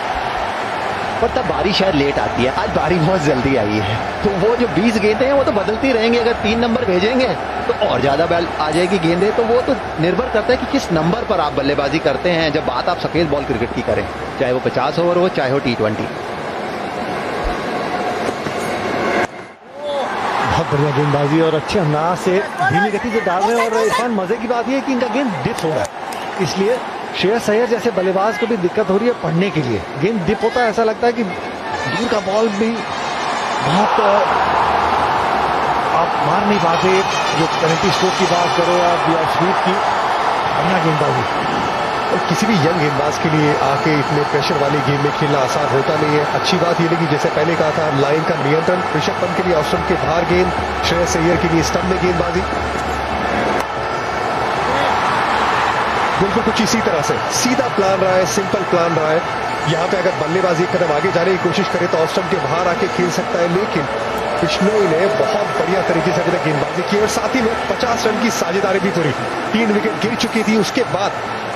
पर तब बारी शायद लेट आती है, आज बारी बहुत जल्दी आई है, तो वो जो 20 गेंदें हैं वो तो बदलती रहेंगी। अगर 3 नंबर भेजेंगे तो और ज्यादा बैल आ जाएगी गेंदें। तो वो तो निर्भर करता है कि किस नंबर पर आप बल्लेबाजी करते हैं, जब बात आप सफेद बॉल क्रिकेट की करें, चाहे वो 50 ओवर हो, चाहे हो T20। बहुत बढ़िया गेंदबाजी और अच्छे अंदाज से धीमी गति से डाल रहे हैं। और इरफान, मजे की बात यह है कि इनका गेंद डिप हो रहा है, इसलिए श्रेयस अय्यर जैसे बल्लेबाज को भी दिक्कत हो रही है पढ़ने के लिए। गेंद डिप होता है, ऐसा लगता है कि दूर का बॉल भी बहुत आप मार नहीं पाते। जो पेनल्टी स्ट्रोक की बात करो आप या स्वीप की, बढ़िया गेंदबाजी। और किसी भी यंग गेंदबाज के लिए आके इतने प्रेशर वाली गेम में खेलना आसान होता नहीं है। अच्छी बात ये लगी, जैसे पहले कहा था, लाइन का नियंत्रण। ऋषभ पंत के लिए ऑफ स्टंप के बाहर गेंद, श्रेयस अय्यर के लिए स्टंप में गेंदबाजी। बिल्कुल कुछ इसी तरह से सीधा प्लान रहा है, सिंपल प्लान रहा है। यहाँ पे अगर बल्लेबाजी एक कदम आगे जाने की कोशिश करे तो ऑफ स्टंप के बाहर आके खेल सकता है, लेकिन बिश्नोई ने बहुत बढ़िया तरीके से अभी तक गेंदबाजी की और साथ ही में 50 रन की साझेदारी भी पूरी। 3 विकेट गिर चुकी थी, उसके बाद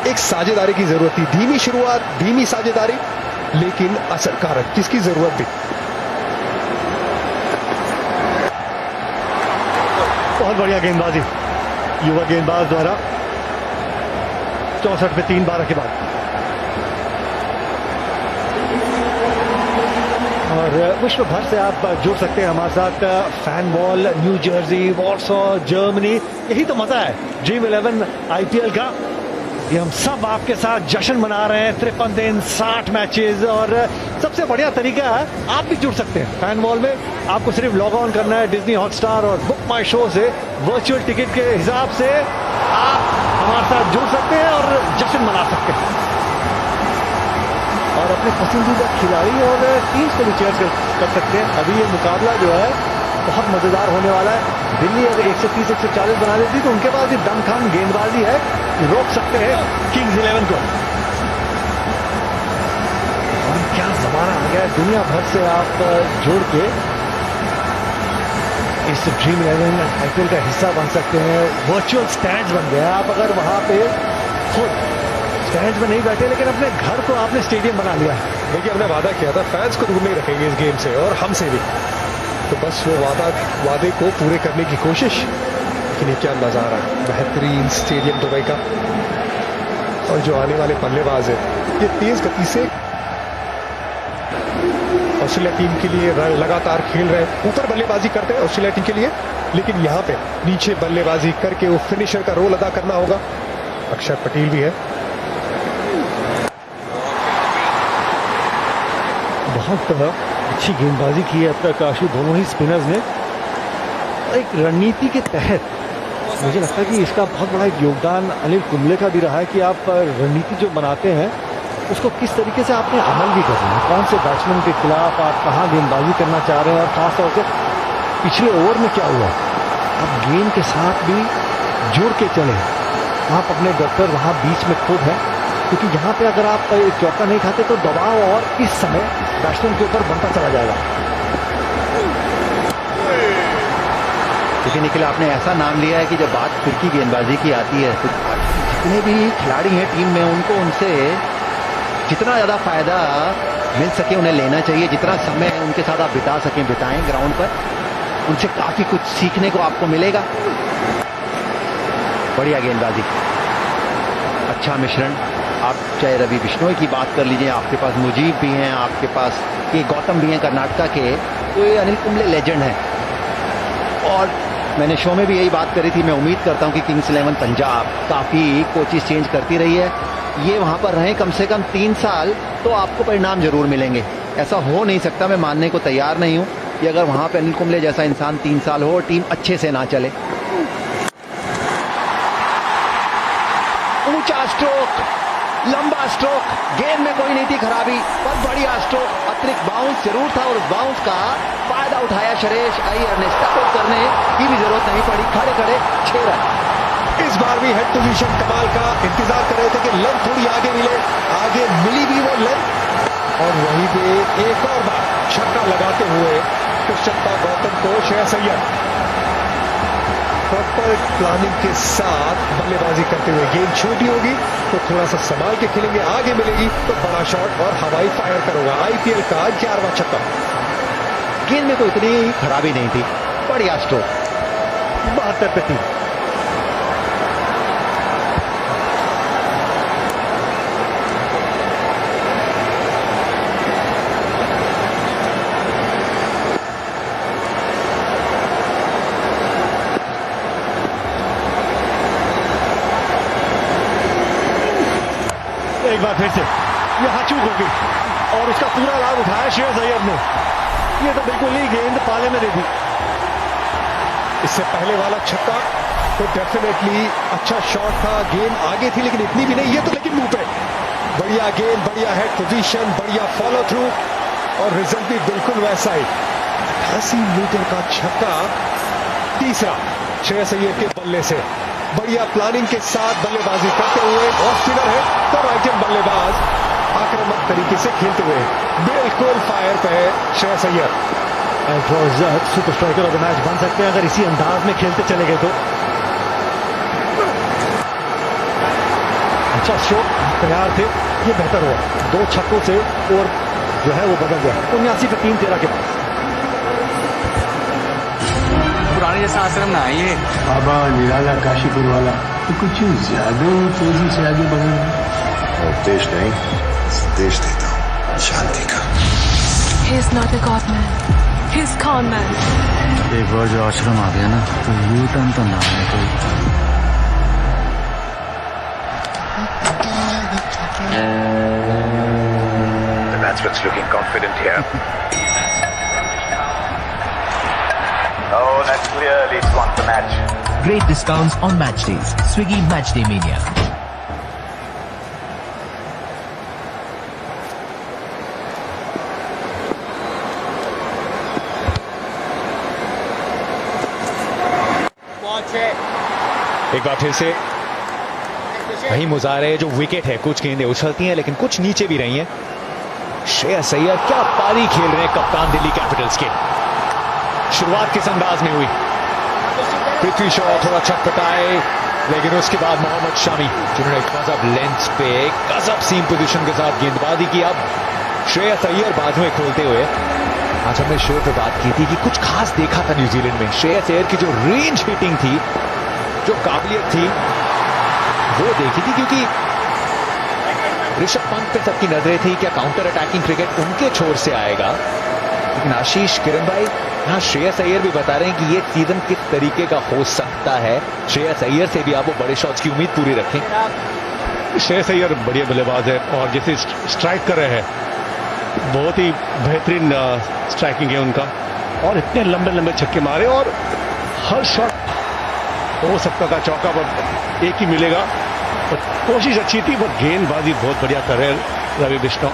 एक साझेदारी की जरूरत थी। धीमी शुरुआत, धीमी साझेदारी, लेकिन असरकारक, जिसकी जरूरत थी। बहुत बढ़िया गेंदबाजी युवा गेंदबाज द्वारा 64 पे 3 12 के बाद। और विश्व भर से आप जुड़ सकते हैं हमारे साथ। Fan ball, new Jersey, Warsaw, Germany, यही तो मजा है ड्रीम 11 IPL का। ये हम सब आपके साथ जश्न मना रहे हैं। 53 दिन, 60 मैचेस, और सबसे बढ़िया तरीका है आप भी जुड़ सकते हैं फैन बॉल में। आपको सिर्फ लॉग ऑन करना है डिज्नी हॉटस्टार और बुक माई शो से। वर्चुअल टिकट के हिसाब से आप हमारे साथ जुड़ सकते हैं और जश्न मना सकते हैं, और अपने पसंदीदा खिलाड़ी और टीम्स को भी चेयर कर सकते हैं। अभी ये मुकाबला जो है बहुत मजेदार होने वाला है। दिल्ली अगर 130 140 बना देती तो उनके पास ये दमखान गेंदबाजी है, रोक सकते हैं किंग्स 11 को। और क्या जमाना आ गया, दुनिया भर से आप जुड़ के इस ड्रीम 11 IPL का हिस्सा बन सकते हैं। वर्चुअल स्टैंड्स बन गए। आप अगर वहां पे खुद स्टैंड में नहीं बैठे, लेकिन अपने घर को आपने स्टेडियम बना लिया। देखिए, हमने वादा किया था फैंस को दूर नहीं रखेंगे इस गेम से, और हमसे भी। तो बस वो वादे को पूरे करने की कोशिश। लेकिन ये क्या नजारा, बेहतरीन स्टेडियम दुबई का, और जो आने वाले बल्लेबाज है ये तेज गति से ऑस्ट्रेलिया टीम के लिए लगातार खेल रहे हैं। ऊपर बल्लेबाजी करते हैं ऑस्ट्रेलिया टीम के लिए, लेकिन यहाँ पे नीचे बल्लेबाजी करके वो फिनिशर का रोल अदा करना होगा। अक्षर पटेल भी है। बहुत अच्छी गेंदबाजी की है अब तक आशु दोनों ही स्पिनर्स ने। एक रणनीति के तहत मुझे लगता है कि इसका बहुत बड़ा एक योगदान अनिल कुंबले का भी रहा है कि आप रणनीति जो बनाते हैं उसको किस तरीके से आपने अमल भी करना है। कौन से बैट्समैन के खिलाफ आप कहाँ गेंदबाजी करना चाह रहे हैं, और खासतौर से पिछले ओवर में क्या हुआ। आप गेंद के साथ भी जुड़ के चले। आप अपने डॉक्टर वहाँ बीच में खुद हैं, क्योंकि यहाँ पे अगर आप एक चौका नहीं खाते तो दबाव और इस समय बैट्समैन के ऊपर बनता चला जाएगा। लेकिन निखिल, आपने ऐसा नाम लिया है कि जब बात फिरकी गेंदबाजी की आती है तो जितने भी खिलाड़ी हैं टीम में उनको उनसे जितना ज़्यादा फायदा मिल सके उन्हें लेना चाहिए। जितना समय उनके साथ आप बिता सकें बिताएं ग्राउंड पर, उनसे काफ़ी कुछ सीखने को आपको मिलेगा। बढ़िया गेंदबाजी, अच्छा मिश्रण। आप चाहे रवि बिश्नोई की बात कर लीजिए, आपके पास मुजीब भी हैं, आपके पास ये गौतम भी हैं कर्नाटका के, तो ये अनिल कुंबले लेजेंड हैं। और मैंने शो में भी यही बात करी थी, मैं उम्मीद करता हूं कि किंग्स 11 पंजाब काफ़ी कोचेस चेंज करती रही है, ये वहां पर रहें कम से कम 3 साल तो आपको परिणाम जरूर मिलेंगे। ऐसा हो नहीं सकता, मैं मानने को तैयार नहीं हूं कि अगर वहां पर अनिल कुंबले जैसा इंसान 3 साल हो और टीम अच्छे से ना चले। ऊंचा स्ट्रोक, लंबा स्ट्रोक, गेंद में कोई नहीं थी खराबी, पर बढ़िया स्ट्रोक। अतिरिक्त बाउंस जरूर था और उस बाउंस का फायदा उठाया श्रेयस अय्यर ने। स्टॉप करने की भी जरूरत नहीं पड़ी, खड़े खड़े 6 रन। इस बार भी हेड पोजीशन कमाल का। इंतजार कर रहे थे कि लेंथ थोड़ी आगे मिले, आगे मिली भी वो लेंथ, और वहीं पे एक और बार छक्का लगाते हुए कृष्णप्पा गौतम को श्रेयस अय्यर प्रॉपर प्लानिंग के साथ बल्लेबाजी करते हुए। गेंद छोटी होगी तो थोड़ा सा संभाल के खेलेंगे, आगे मिलेगी तो बड़ा शॉट और हवाई फायर करूंगा। IPL का 11वां छक्का। गेंद में कोई इतनी खराबी नहीं थी, बढ़िया स्ट्रोक। 72 पे 3। एक बार फिर से यहां चूक हो गई और उसका पूरा लाभ उठाया श्रेयस अय्यर ने। ये तो बिल्कुल ही गेंद पाले में दे दी। इससे पहले वाला छक्का तो डेफिनेटली अच्छा शॉट था, गेंद आगे थी लेकिन इतनी भी नहीं, ये तो लेकिन मुंह पे। बढ़िया गेंद, बढ़िया हेड पोजीशन, बढ़िया फॉलो थ्रू और रिजल्ट भी बिल्कुल वैसा ही। 88 मीटर का छक्का, तीसरा श्रेयस अय्यर के बल्ले से। बढ़िया प्लानिंग के साथ बल्लेबाजी करते हुए ऑफ स्पिनर है तो राइट हैंड बल्लेबाज आक्रामक तरीके से खेलते हुए बिल्कुल फायर पे है Shreyas Iyer. Super striker of the match बन सकते हैं अगर इसी अंदाज में खेलते चले गए तो। अच्छा स्ट्रोक तैयार थे, ये बेहतर हुआ। 2 छक्कों से और जो है वो बदल गया। 79 पे 3-13 के बाद पुराने जैसा आश्रम ना है ये। बाबा निराला काशीपुर वाला तो कुछ ज्यादा ही तेजी से आगे बढ़ रहे हैं। उपदेश नहीं, देश देता हूँ शांति का। He is not a god man. He is con man. एक बार जो आश्रम आ गया ना तो यू टर्न तो ना है कोई। The batsman's looking confident here. Oh, that's clearly swamped the match. Great discounts on match days. Swiggy Matchday Mania. एक बार फिर से वही मुजाहरे, जो विकेट है, कुछ गेंदें उछलती हैं लेकिन कुछ नीचे भी रही हैं। श्रेयस अय्यर क्या पारी खेल रहे हैं कप्तान दिल्ली कैपिटल्स के। शुरुआत किस अंदाज में हुई, पृथ्वी शॉ थोड़ा छटपटाए लेकिन उसके बाद मोहम्मद शमी जिन्होंने गजब लेंथ पे गजब सीम पोजीशन के साथ गेंदबाजी की। अब श्रेयस अय्यर बाजुएं खोलते हुए, आज हमने शो पे बात की थी कि कुछ खास देखा था न्यूजीलैंड में। श्रेयस अय्यर की जो रेंज हिटिंग थी, जो काबिलियत थी, वो देखी थी क्योंकि ऋषभ पंत पे सबकी नजरें थी क्या काउंटर अटैकिंग क्रिकेट उनके छोर से आएगा। लेकिन आशीष, किरण भाई, यहाँ श्रेयस अय्यर भी बता रहे हैं कि ये सीजन किस तरीके का हो सकता है। श्रेयस अय्यर से भी आप वो बड़े शॉट्स की उम्मीद पूरी रखें। श्रेयस अय्यर बढ़िया बल्लेबाज है और जैसे स्ट्राइक कर रहे हैं, बहुत ही बेहतरीन स्ट्राइकिंग है उनका और इतने लंबे लंबे छक्के मारे और हर शॉट हो सकता था चौका पर एक ही मिलेगा। तो कोशिश अच्छी थी पर गेंदबाजी बहुत बढ़िया कर रहे हैं रवि बिश्नोई।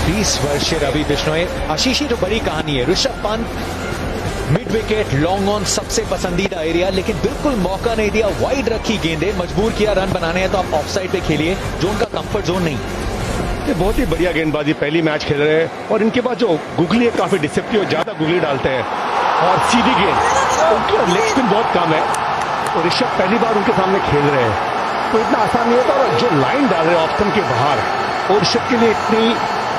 20 वर्षीय रवि बिश्नोई। आशीष की जो बड़ी कहानी है, Rishabh Pant mid wicket long on सबसे पसंदीदा एरिया, लेकिन बिल्कुल मौका नहीं दिया, वाइड रखी गेंदें, मजबूर किया रन बनाने हैं तो आप ऑफ साइड पे खेलिए, जो उनका कंफर्ट जोन नहीं। ये बहुत ही बढ़िया गेंदबाजी, पहली मैच खेल रहे हैं और इनके पास जो गुगली है काफी डिसेप्टिव, ज्यादा गुगली डालते हैं और सीधी गेंद, उनकी लेग स्पिन बहुत कम है और ऋषभ पहली बार उनके सामने खेल रहे हैं तो इतना आसान नहीं होता। और जो लाइन डाल रहे हैं ऑप्शन के बाहर, और ऋषभ के लिए इतनी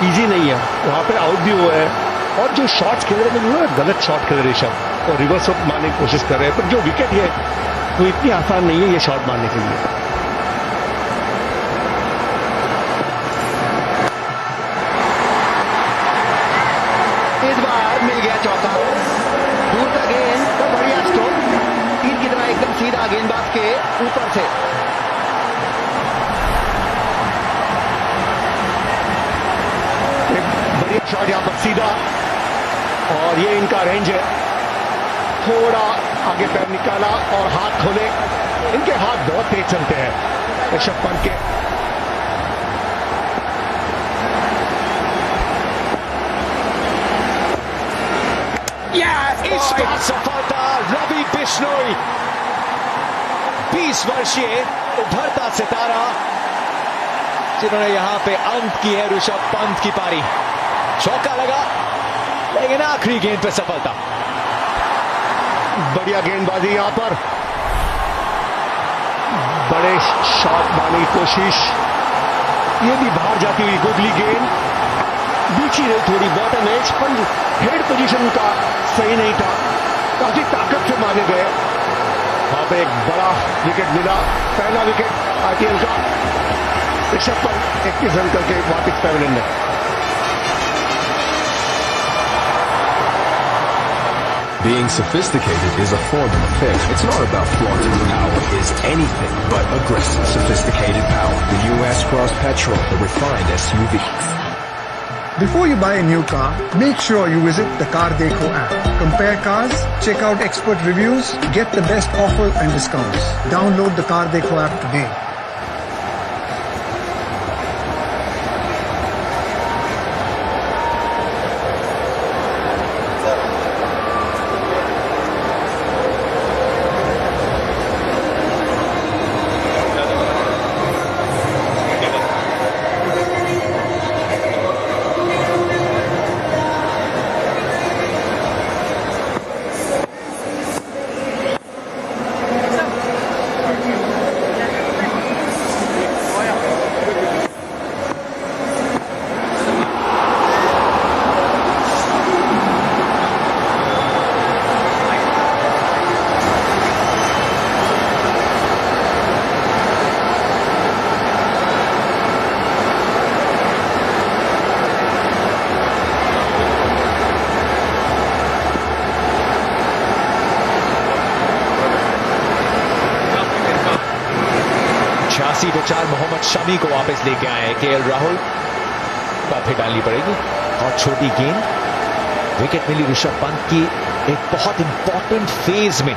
इजी नहीं है, वहां पर आउट भी हुआ है। और जो शॉट्स खेल रहे हैं गलत शॉट खेल रहे ऋषभ और रिवर्स ऑफ मारने की कोशिश कर रहे हैं, पर जो विकेट है वो इतनी आसान नहीं है ये शॉट मारने के लिए। इस बार मिल गया चौका, दूर का गेंद तो बढ़िया स्ट्रोक, तीर की तरह एकदम सीधा गेंदबाज के ऊपर से। बढ़िया शॉट यहाँ पर सीधा और ये इनका रेंज है। थोड़ा आगे पैर निकाला और हाथ खोले, इनके हाथ बहुत तेज चलते हैं ऋषभ पंत के। इस बार सफलता रवि बिश्नोई, 20 वर्षीय उभरता सितारा जिन्होंने यहां पे अंत की है ऋषभ पंत की पारी। चौका लगा लेकिन आखिरी गेंद पे सफलता। बढ़िया गेंदबाजी यहां पर, बड़े शॉट मारने की कोशिश, ये भी बाहर जाती हुई गुगली गेंद, बीच ही रही थोड़ी बॉटम एज, पर हेड पोजीशन का सही नहीं था, काफी ताकत से मारे गए। वहां पे एक बड़ा विकेट मिला, पहला विकेट आईपीएल का। ऋषभ पंत 21 रन करके वापस पैवेलियन में। Being sophisticated is a form of affairs. It's not about flaunting power. It is anything but aggressive, sophisticated power. The US Cross Petrol, the refined SUV. Before you buy a new car, make sure you visit the Car Dekho app. Compare cars, check out expert reviews, get the best offer and discounts. Download the Car Dekho app today. तो 4 मोहम्मद शमी को वापस लेके आए KL Rahul. बात डालनी पड़ेगी और छोटी गेंद, विकेट मिली ऋषभ पंत की एक बहुत इंपॉर्टेंट फेज में।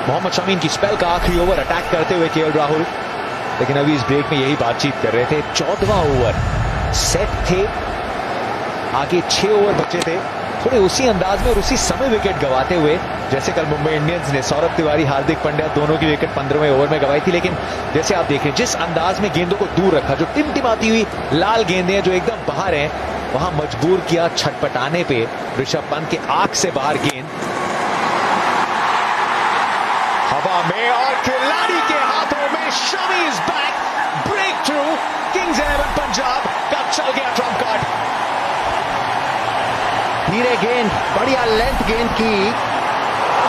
मोहम्मद शमी की स्पेल का आखिरी ओवर अटैक करते हुए केएल राहुल, लेकिन अभी इस ब्रेक में यही बातचीत कर रहे थे। 14वां ओवर सेट थे, आगे 6 ओवर बचे थे, थोड़े उसी अंदाज में और उसी समय विकेट गवाते हुए जैसे कल मुंबई इंडियंस ने सौरभ तिवारी, हार्दिक पांड्या दोनों की विकेट 15वें ओवर में गवाई थी। लेकिन जैसे आप देख रहे हैं जिस अंदाज में गेंदों को दूर रखा, जो टिमटिमाती हुई लाल गेंदें जो एकदम बाहर हैं, वहां मजबूर किया छटपटाने पे ऋषभ पंत के आंख से बाहर गेंद हवा में और खिलाड़ी के हाथों में। Shami is back, breakthrough, Kings 11 Punjab का चल गया ट्रम्प कार्ड। धीरे गेंद, बढ़िया लेंथ गेंद की,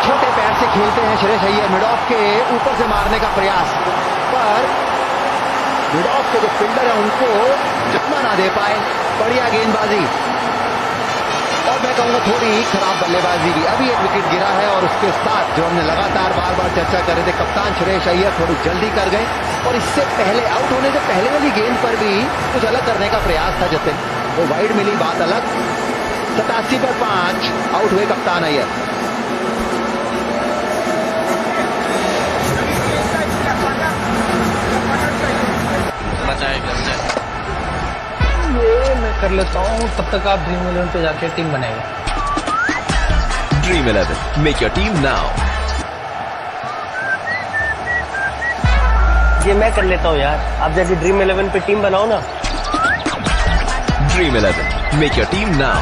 छोटे पैर से खेलते हैं श्रेयस अय्यर, मिड ऑफ के ऊपर से मारने का प्रयास, पर मिड ऑफ के जो फील्डर है उनको जगह ना दे पाए। बढ़िया गेंदबाजी और मैं कहूंगा थोड़ी खराब बल्लेबाजी भी। अभी एक विकेट गिरा है और उसके साथ जो हमने लगातार बार बार चर्चा कर रहे थे, कप्तान श्रेयस अय्यर थोड़ी जल्दी कर गए और इससे पहले आउट होने से पहले वाली गेंद पर भी कुछ अलग करने का प्रयास था जतिन। वो वाइड मिली, बात अलग। 87 पर 5 आउट हुए कप्तान अय्यर। ये मैं कर लेता हूँ, तब तक आप ड्रीम 11 पे जाके टीम बनाएंगे। Dream 11, make your team now. ये मैं कर लेता हूँ यार, आप जाके ड्रीम 11 पे टीम बनाओ ना। Dream 11, make your team now.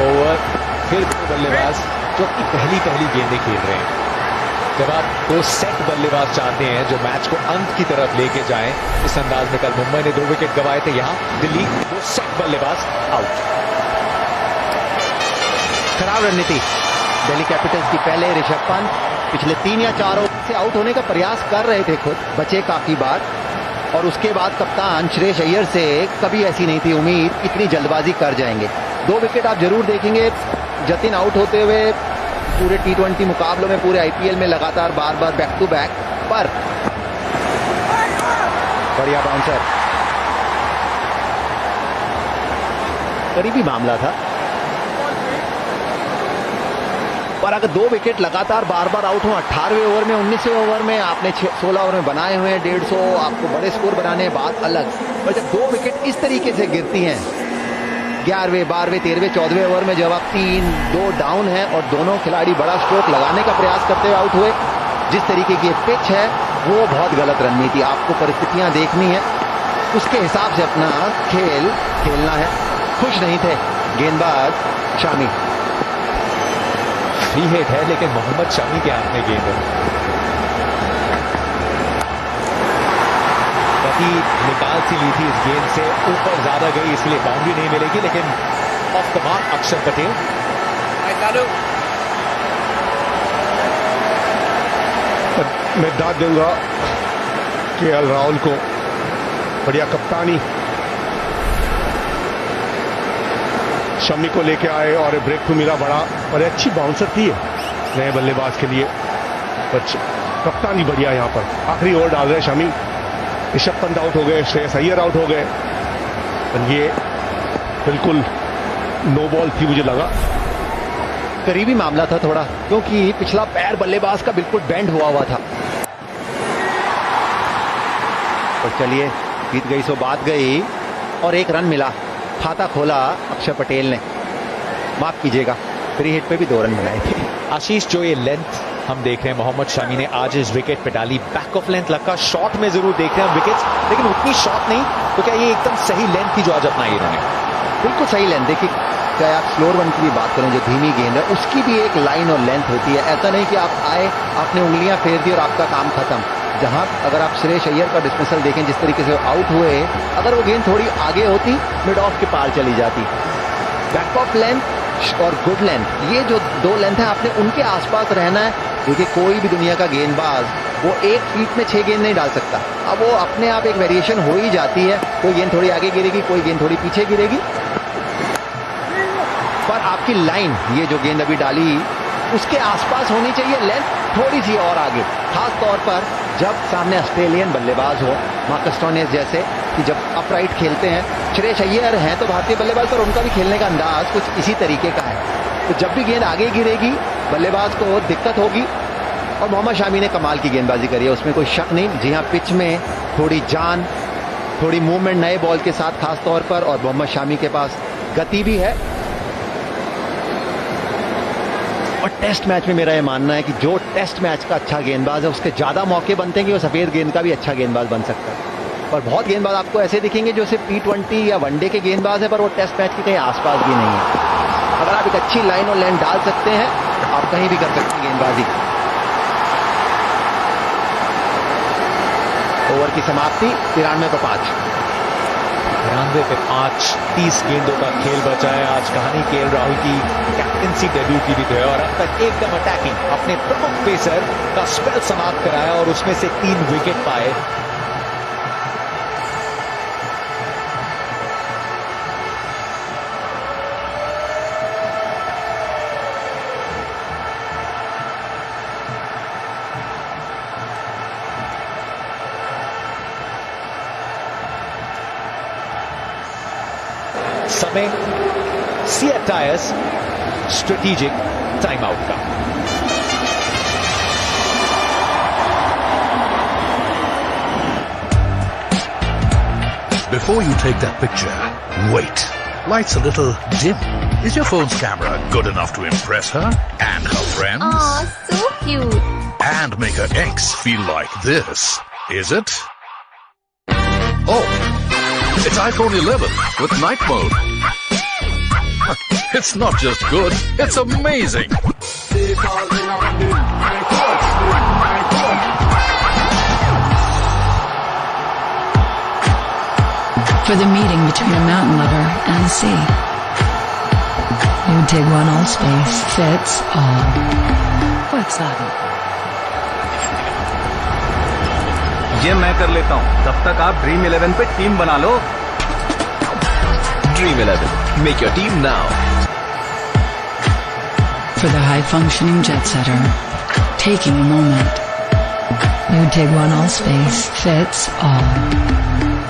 Over फिर दो बल्लेबाज जो अपनी पहली गेंदें खेल रहे हैं। जब आप 2 सेट बल्लेबाज चाहते हैं जो मैच को अंत की तरफ लेके जाएं, इस अंदाज में कल मुंबई ने 2 विकेट गंवाए थे। यहां दिल्ली 2 सेट बल्लेबाज आउट। खराब रणनीति दिल्ली कैपिटल्स की। पहले ऋषभ पंत पिछले 3 या 4 ओवर से आउट होने का प्रयास कर रहे थे, खुद बचे काफी बार, और उसके बाद कप्तान श्रेयस अय्यर से कभी ऐसी नहीं थी उम्मीद इतनी जल्दबाजी कर जाएंगे। 2 विकेट आप जरूर देखेंगे जतिन आउट होते हुए पूरे T20 मुकाबलों में, पूरे IPL में लगातार बार बार बैक टू बैक। पर बढ़िया बाउंसर, करीबी मामला था, पर अगर 2 विकेट लगातार बार बार आउट हो 18वें ओवर में, 19वें ओवर में आपने 16 ओवर में बनाए हुए हैं 150, आपको बड़े स्कोर बनाने बात अलग, पर जब 2 विकेट इस तरीके से गिरती हैं 11वें, 12वें, 13वें, 14वें ओवर में, जब आप 3-2 डाउन हैं और दोनों खिलाड़ी बड़ा स्ट्रोक लगाने का प्रयास करते हुए आउट हुए, जिस तरीके की पिच है वो बहुत गलत रणनीति। आपको परिस्थितियां देखनी है, उसके हिसाब से अपना खेल खेलना है। खुश नहीं थे गेंदबाज शामी। फ्री हिट है, लेकिन मोहम्मद शमी के हाथ में गेंद है। गति निकाल सी ली थी इस गेंद से, ऊपर ज्यादा गई, इसलिए बाउंड्री नहीं मिलेगी, लेकिन ऑफ द मार्क अक्षर पटेल। मैं दाद दूंगा केएल राहुल को, बढ़िया कप्तानी, शमी को लेके आए और ब्रेक थ्रू मिला बड़ा, और अच्छी बाउंसर थी नए बल्लेबाज के लिए। कप्तानी बढ़िया यहाँ पर। आखिरी ओवर डाल रहे शमी, ऋषभ पंत आउट हो गए, श्रेयस अय्यर आउट हो गए, ये बिल्कुल नो बॉल थी मुझे लगा। करीबी मामला था थोड़ा, क्योंकि पिछला पैर बल्लेबाज का बिल्कुल बेंड हुआ था। और चलिए, बीत गई सो बात गई, और एक रन मिला, खाता खोला अक्षर पटेल ने। माफ कीजिएगा, फ्री हिट पे भी 2 रन बनाए थे। आशीष, जो ये लेंथ हम देख रहे हैं मोहम्मद शमी ने आज इस विकेट पे डाली, बैक ऑफ लेंथ लगता, शॉट में जरूर देख रहे हैं विकेट्स, लेकिन उतनी शॉट नहीं, तो क्या ये एकदम सही लेंथ थी जो आज अपनाई इन्होंने? बिल्कुल सही लेंथ। देखिए, चाहे आप स्लोअर वन की भी बात करें, जो धीमी गेंद है उसकी भी एक लाइन और लेंथ होती है। ऐसा नहीं कि आप आए, आपने उंगलियां फेर दी और आपका काम खत्म। जहां अगर आप श्रेयस अय्यर का डिस्मिसल देखें, जिस तरीके से आउट हुए, अगर वो गेंद थोड़ी आगे होती, मिड ऑफ के पार चली जाती। बैक ऑफ लेंथ और गुड लेंथ, ये जो 2 लेंथ है, आपने उनके आसपास रहना है। देखिए, कोई भी दुनिया का गेंदबाज वो 1 फीट में 6 गेंद नहीं डाल सकता। अब वो अपने आप एक वेरिएशन हो ही जाती है, कोई गेंद थोड़ी आगे गिरेगी, कोई गेंद थोड़ी पीछे गिरेगी, पर आपकी लाइन, ये जो गेंद अभी डाली, उसके आसपास होनी चाहिए लेंथ, थोड़ी सी और आगे। खास तौर पर जब सामने ऑस्ट्रेलियन बल्लेबाज हो, मार्कस स्टोइनिस जैसे, कि जब अपराइट खेलते हैं। श्रेयस अय्यर हैं तो भारतीय बल्लेबाज, पर उनका भी खेलने का अंदाज कुछ इसी तरीके का है। तो जब भी गेंद आगे गिरेगी, बल्लेबाज को दिक्कत होगी। और मोहम्मद शमी ने कमाल की गेंदबाजी करी है, उसमें कोई शक नहीं। जी हाँ, पिच में थोड़ी जान, थोड़ी मूवमेंट नए बॉल के साथ खास तौर पर, और मोहम्मद शमी के पास गति भी है। और टेस्ट मैच में मेरा यह मानना है कि जो टेस्ट मैच का अच्छा गेंदबाज है, उसके ज्यादा मौके बनते हैं कि वो सफेद गेंद का भी अच्छा गेंदबाज बन सकता है। और बहुत गेंदबाज आपको ऐसे दिखेंगे जो सिर्फ T20 या वनडे के गेंदबाज है, पर वो टेस्ट मैच के कहीं आसपास भी नहीं है। अगर आप एक अच्छी लाइन और लेंथ डाल सकते हैं, आप कहीं भी कर सकते हैं गेंदबाजी। ओवर की समाप्ति 93 पे 5। 93 पे 5, 30 गेंदों का खेल बचा है। आज कहानी केएल राहुल की कैप्टनसी डेब्यू की भी तो है, और अब तक एकदम अटैकिंग अपने प्रमुख पेसर का स्पेल समाप्त कराया, और उसमें से 3 विकेट पाए। समय CEAT tyres strategic time out का। Before you take that picture, wait. Light's a little dim. Is your phone's camera good enough to impress her and her friends? Aw, so cute. And make her ex feel like this, is it? Oh, it's iPhone 11 with night mode. It's not just good, it's amazing. For the meeting between a mountain lover and the sea. New Tiguan Allspace fits all. Volkswagen. ये मैं कर लेता हूँ, तब तक आप dream 11 पे team बना लो। Dream 11. Make your team now. For the high-functioning jet setter, taking a moment. New Tiguan Allspace fits all.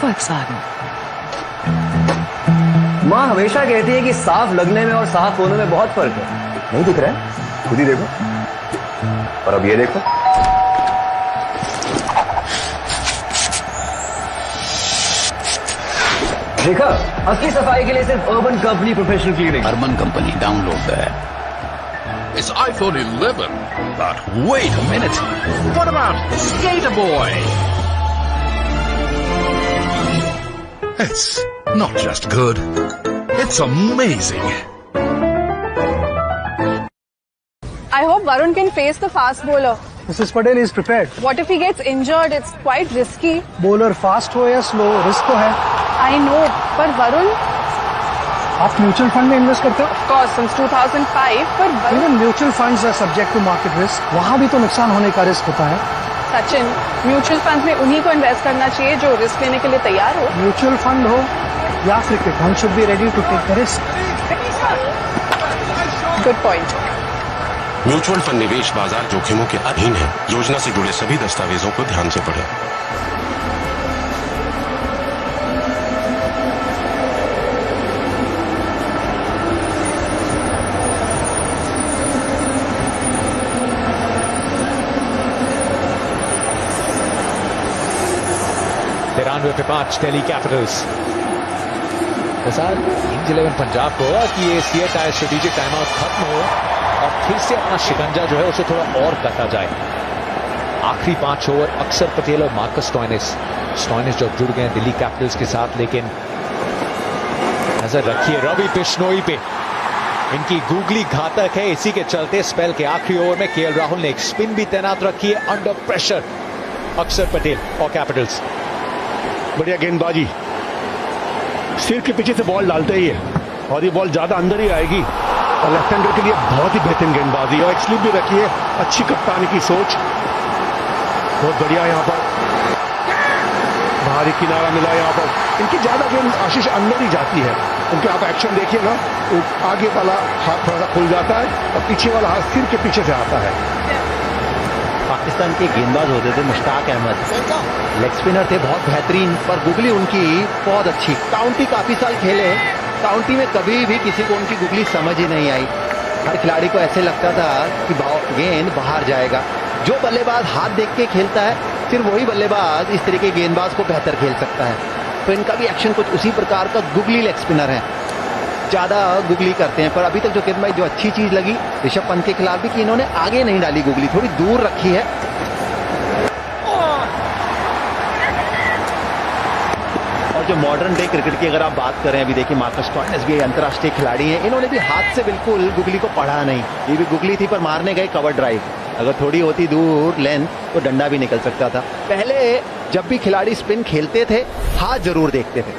Volkswagen. माँ हमेशा कहती है कि साफ लगने में और साफ होने में बहुत फर्क है। नहीं दिख रहा है? खुद ही देखो। और अब ये देखो। देखा, असली सफाई के लिए सिर्फ urban company professional cleaning. Urban company, download the app. It's iPhone 11, but wait a minute. What about Skater Boy? It's not just good, it's amazing. I hope Varun can face the fast bowler. Mrs. Patel is prepared. What if he gets injured? It's quite risky. Bowler fast हो या slow, risk तो है. I know, पर Varun, आप mutual fund में invest करते हो? of course, since 2005, पर Varun, Even mutual funds are subject to market risk. वहाँ भी तो नुकसान होने का रिस्क होता है. सचिन, म्यूचुअल फंड में उन्हीं को इन्वेस्ट करना चाहिए जो रिस्क लेने के लिए तैयार हो. म्यूचुअल फंड हो या cricket, one should be ready to take the risk. Good point. Mutual fund निवेश बाजार जोखिमों के अधीन है। योजना से जुड़े सभी दस्तावेजों को ध्यान से पढ़ें। तिरानवे पे 5 दिल्ली कैपिटल्स। किंग्स 11 पंजाब को कि ये सीएसआई स्ट्रेटेजिक टाइम आउट खत्म हो और फिर से अपना शिकंजा जो है उसे थोड़ा और कटा जाए। आखिरी 5 ओवर अक्षर पटेल और मार्कस स्टॉइनिस जो जुड़ गए दिल्ली कैपिटल्स के साथ, लेकिन नजर रखिए रवि बिश्नोई पे, इनकी गूगली घातक है। इसी के चलते स्पेल के आखिरी ओवर में केएल राहुल ने एक स्पिन भी तैनात रखी है अंडर प्रेशर। अक्षर पटेल और कैपिटल्स बढ़िया गेंदबाजी, सिर के पीछे से बॉल डालते ही है और ये बॉल ज्यादा अंदर ही आएगी और लेफ्ट हैंडर के लिए बहुत ही बेहतरीन गेंदबाजी और एक स्लिप भी रखी है। अच्छी कप्तानी की सोच, बहुत बढ़िया। यहाँ पर भारी किनारा मिला, यहाँ पर इनकी ज्यादा गेंद आशीष अंदर ही जाती है। उनके आप एक्शन देखिए ना, तो आगे वाला हाथ थोड़ा सा खुल जाता है और पीछे वाला हाथ सिर के पीछे से आता है। पाकिस्तान के गेंदबाज होते थे मुश्ताक अहमद, लेग स्पिनर थे बहुत बेहतरीन, पर गुगली उनकी बहुत अच्छी। काउंटी काफी साल खेले, काउंटी में कभी भी किसी को उनकी गुगली समझ ही नहीं आई। हर खिलाड़ी को ऐसे लगता था कि गेंद बाहर जाएगा। जो बल्लेबाज हाथ देख के खेलता है, सिर्फ वही बल्लेबाज इस तरीके के गेंदबाज को बेहतर खेल सकता है। तो इनका भी एक्शन कुछ उसी प्रकार का गुगली लेग स्पिनर है, ज्यादा गुगली करते हैं। पर अभी तक जो गेंदबाजी जो अच्छी चीज लगी ऋषभ पंत के खिलाफ भी कि इन्होंने आगे नहीं डाली गुगली, थोड़ी दूर रखी है। और जो मॉडर्न डे क्रिकेट की अगर आप बात करें, अभी देखिए मार्कस स्टॉइनिस भी अंतर्राष्ट्रीय खिलाड़ी हैं, इन्होंने भी हाथ से बिल्कुल गुगली को पढ़ा नहीं। ये भी गुगली थी पर मारने गए कवर ड्राइव, अगर थोड़ी होती दूर लेंथ तो डंडा भी निकल सकता था। पहले जब भी खिलाड़ी स्पिन खेलते थे हाथ जरूर देखते थे,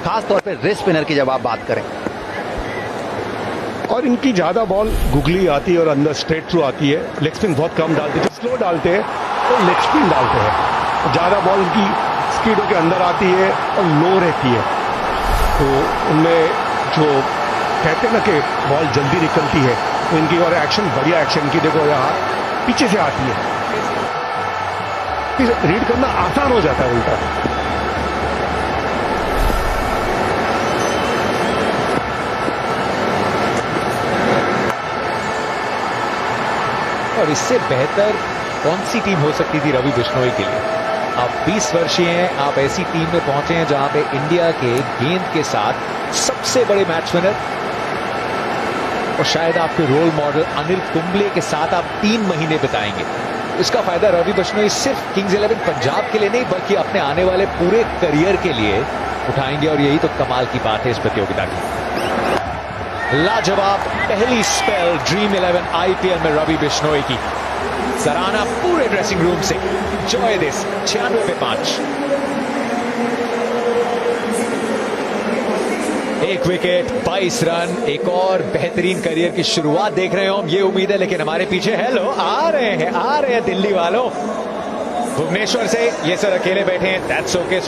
खास तौर पे रिस्ट स्पिनर की जब आप बात करें। और इनकी ज्यादा बॉल गुगली आती है और अंदर स्ट्रेट थ्रू आती है। लेग स्पिन बहुत कम डालते हैं, स्लो डालते हैं तो लेग स्पिन डालते हैं। ज्यादा बॉल इनकी स्पीडों के अंदर आती है और लो रहती है, तो उनमें जो कहते हैं ना कि बॉल जल्दी निकलती है, तो इनकी और एक्शन बढ़िया एक्शन की। देखो यहाँ पीछे से आती है, फिर रीड करना आसान हो जाता है उल्टा। और इससे बेहतर कौन सी टीम हो सकती थी रवि बिश्नोई के लिए। आप 20 वर्षीय हैं, आप ऐसी टीम में पहुंचे हैं जहां पे इंडिया के गेंद के साथ सबसे बड़े मैच विनर और शायद आपके रोल मॉडल अनिल कुंबले के साथ आप 3 महीने बिताएंगे। इसका फायदा रवि बिश्नोई सिर्फ किंग्स 11 पंजाब के लिए नहीं बल्कि अपने आने वाले पूरे करियर के लिए उठाएंगे, और यही तो कमाल की बात है इस प्रतियोगिता की। लाजवाब पहली स्पेल ड्रीम 11 आईपीएल में रवि बिश्नोई की, सराहना पूरे ड्रेसिंग रूम से। जॉय दिस 96 पे 5, 1 विकेट 22 रन, एक और बेहतरीन करियर की शुरुआत देख रहे हो हम, ये उम्मीद है। लेकिन हमारे पीछे हेलो आ रहे हैं दिल्ली वालों, भुवनेश्वर से ये सर अकेले बैठे हैं। That's okay.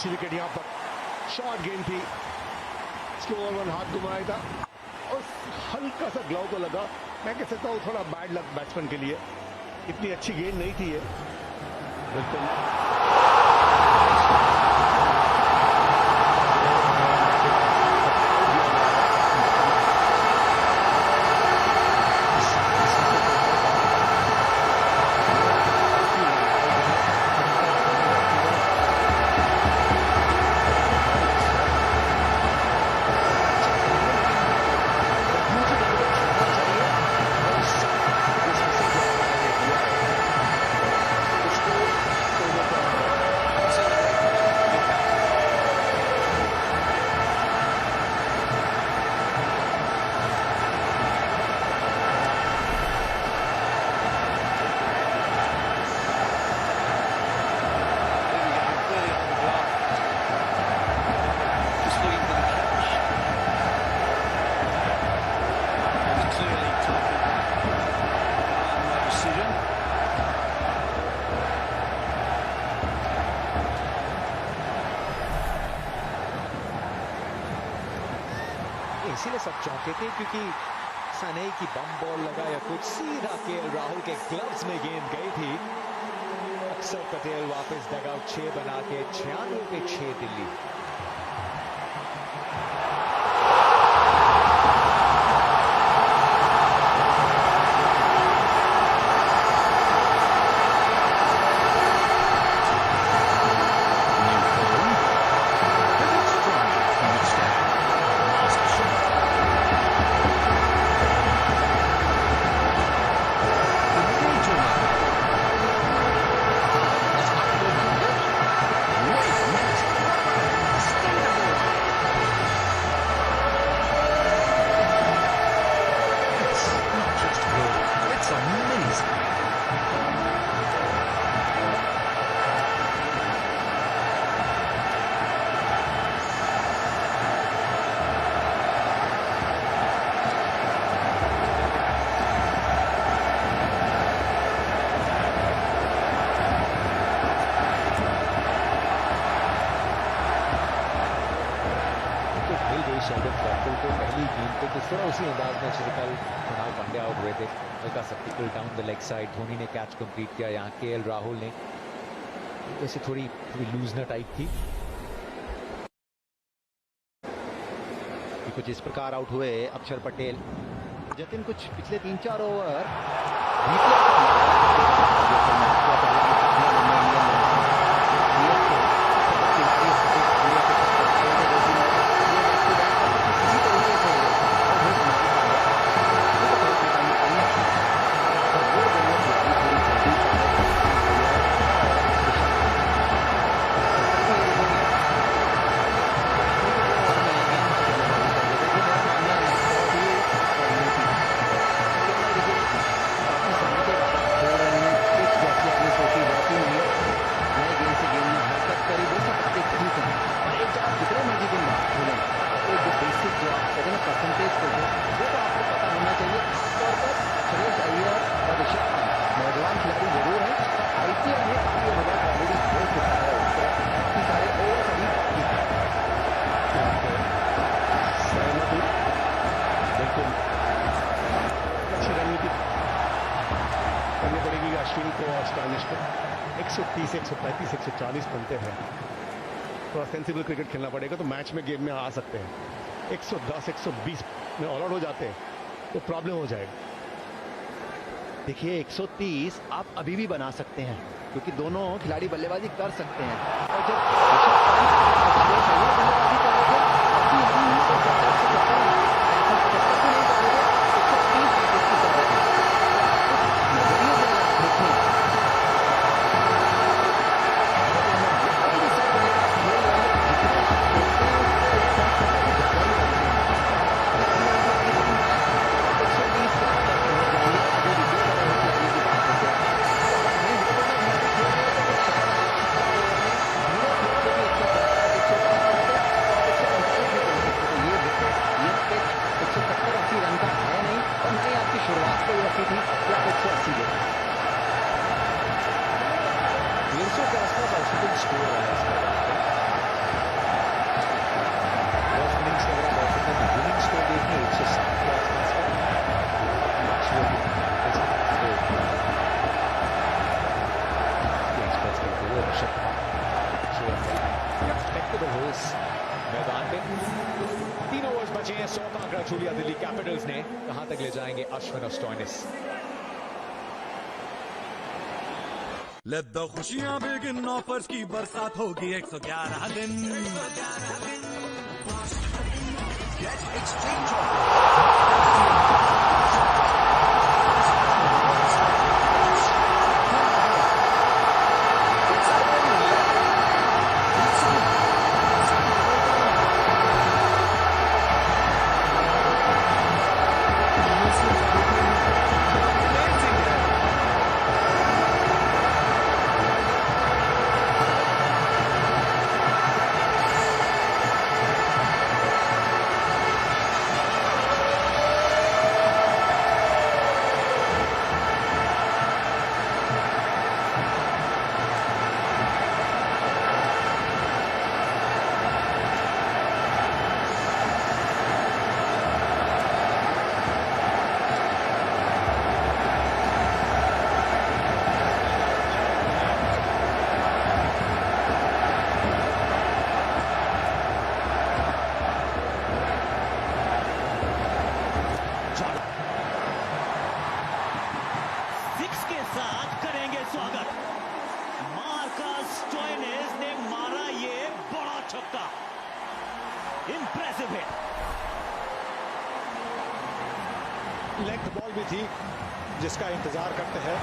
अच्छी विकेट यहाँ पर, शॉर्ट गेंद थी, स्लो वन हाथ घुमाया था और हल्का सा ग्लव को लगा। मैं कह सकता हूँ थोड़ा बैड लक बैट्समैन के लिए, इतनी अच्छी गेंद नहीं थी ये। बिल्कुल इसीलिए सब चौंके थे क्योंकि सनई की बम बॉल लगा या कुछ, सीधा केएल राहुल के ग्लव्स में गेंद गई थी। अक्षर पटेल वापस डगआउट 6 बना के 96 पे 6 दिल्ली। शेल्डन कॉर्पोरल को पहली गेंद पे किस तरह उसी अंदाज में श्रीकल कुणाल पांड्या आउट हुए थे। हल्का सा tackle down the leg side, Dhoni ने कैच कंप्लीट किया। यहाँ केएल राहुल ने वैसे थोड़ी लूजनर टाइप थी। कुछ इस प्रकार आउट हुए अक्षर पटेल। जतिन कुछ पिछले 3-4 ओवर अश्विन को और स्टॉनिश को 130, 135, 140 बनते हैं। थोड़ा सेंसिबल क्रिकेट खेलना पड़ेगा तो मैच में गेम में आ सकते हैं। 110, 120 में ऑल आउट हो जाते हैं तो प्रॉब्लम हो जाएगा। देखिए 130 आप अभी भी बना सकते हैं क्योंकि दोनों खिलाड़ी बल्लेबाजी कर सकते हैं। और जब बल्लेबाजी कर रहे हो इस मैदान पे। 3 ओवर्स बचे हैं, 100 का आंकड़ा छू लिया दिल्ली कैपिटल्स ने। कहां तक ले जाएंगे अश्विन और स्टॉइनिस? लेट द खुशियां बिगिन, ऑफर्स की बरसात होगी 111 दिन। Get exchange offers. Impressive hit. Length ball भी थी जिसका इंतजार करते हैं।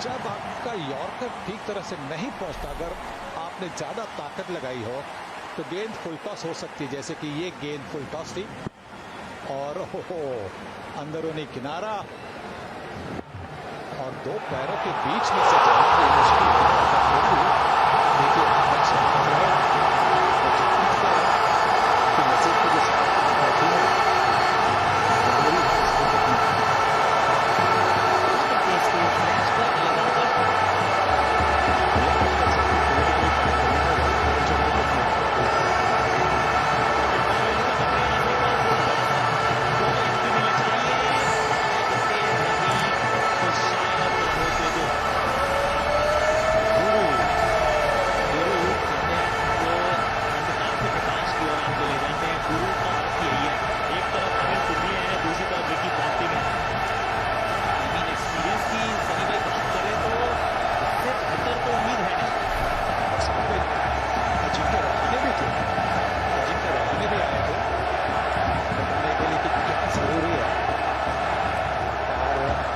जब आपका यॉर्कर ठीक तरह से नहीं पहुंचता, अगर आपने ज्यादा ताकत लगाई हो तो गेंद फुल टॉस हो सकती है, जैसे कि ये गेंद फुल टॉस थी और अंदरूनी किनारा और दो पैरों के बीच में से जाना मुश्किल है।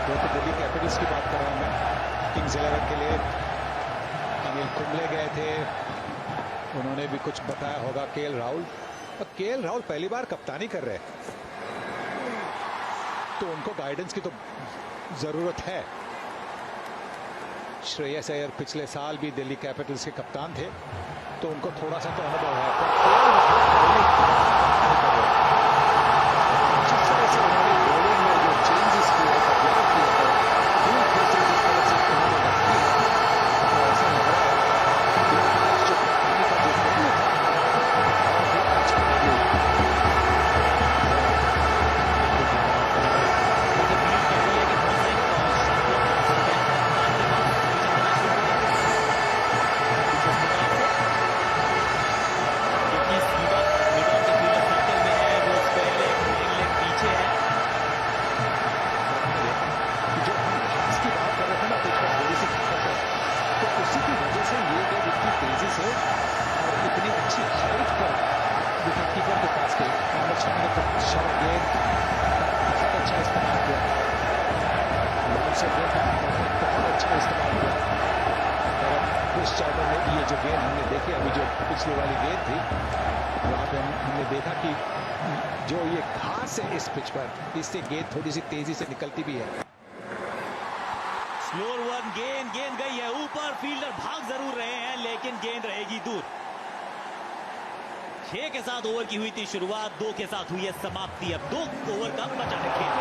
देखिए दिल्ली कैपिटल्स की बात कर रहा हूं मैं। किंग्स 11 के लिए अनिल कुंबले गए थे, उन्होंने भी कुछ बताया होगा केएल राहुल, और केएल राहुल पहली बार कप्तानी कर रहे हैं तो उनको गाइडेंस की तो जरूरत है। श्रेयस अय्यर पिछले साल भी दिल्ली कैपिटल्स के कप्तान थे तो उनको थोड़ा सा तो अनुभव है। जो गेंद हमने देखी अभी, जो पिछली वाली गेंद थी, वहां पे हमने देखा कि जो ये घास है इस पिच पर, इससे गेंद थोड़ी सी तेजी से निकलती भी है। स्लोर वन, गेंद गई है ऊपर, फील्डर भाग जरूर रहे हैं लेकिन गेंद रहेगी दूर। 6 के साथ ओवर की हुई थी शुरुआत, 2 के साथ हुई है समाप्ति। अब 2 ओवर का बचा है खेल।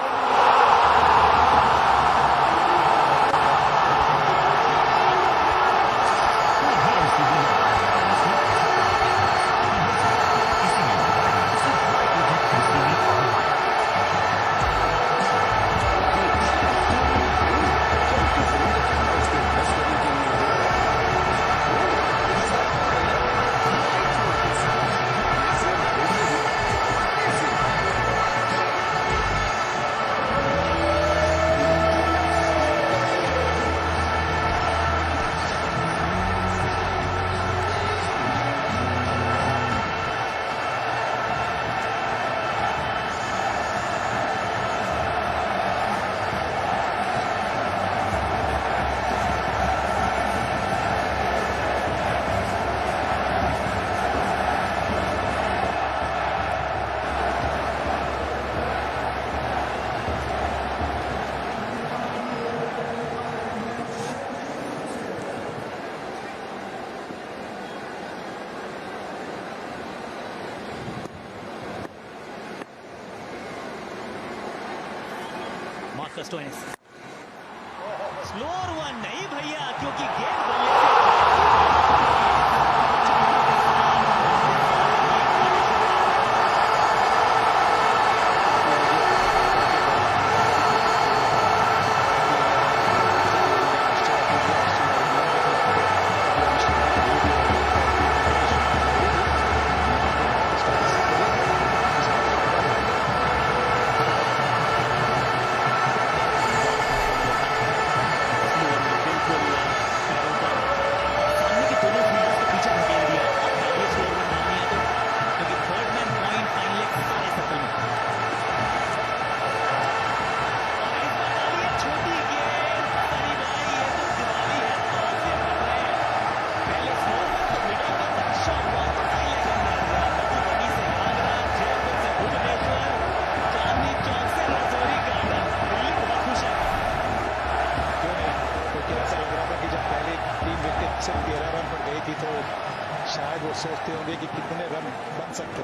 मार्कस स्टोइनिस, स्लोर वन नहीं भैया, क्योंकि गेंद बल्ले से सिर्फ 13 रन पर गई थी तो शायद वो सोचते होंगे कि कितने रन बन सकते।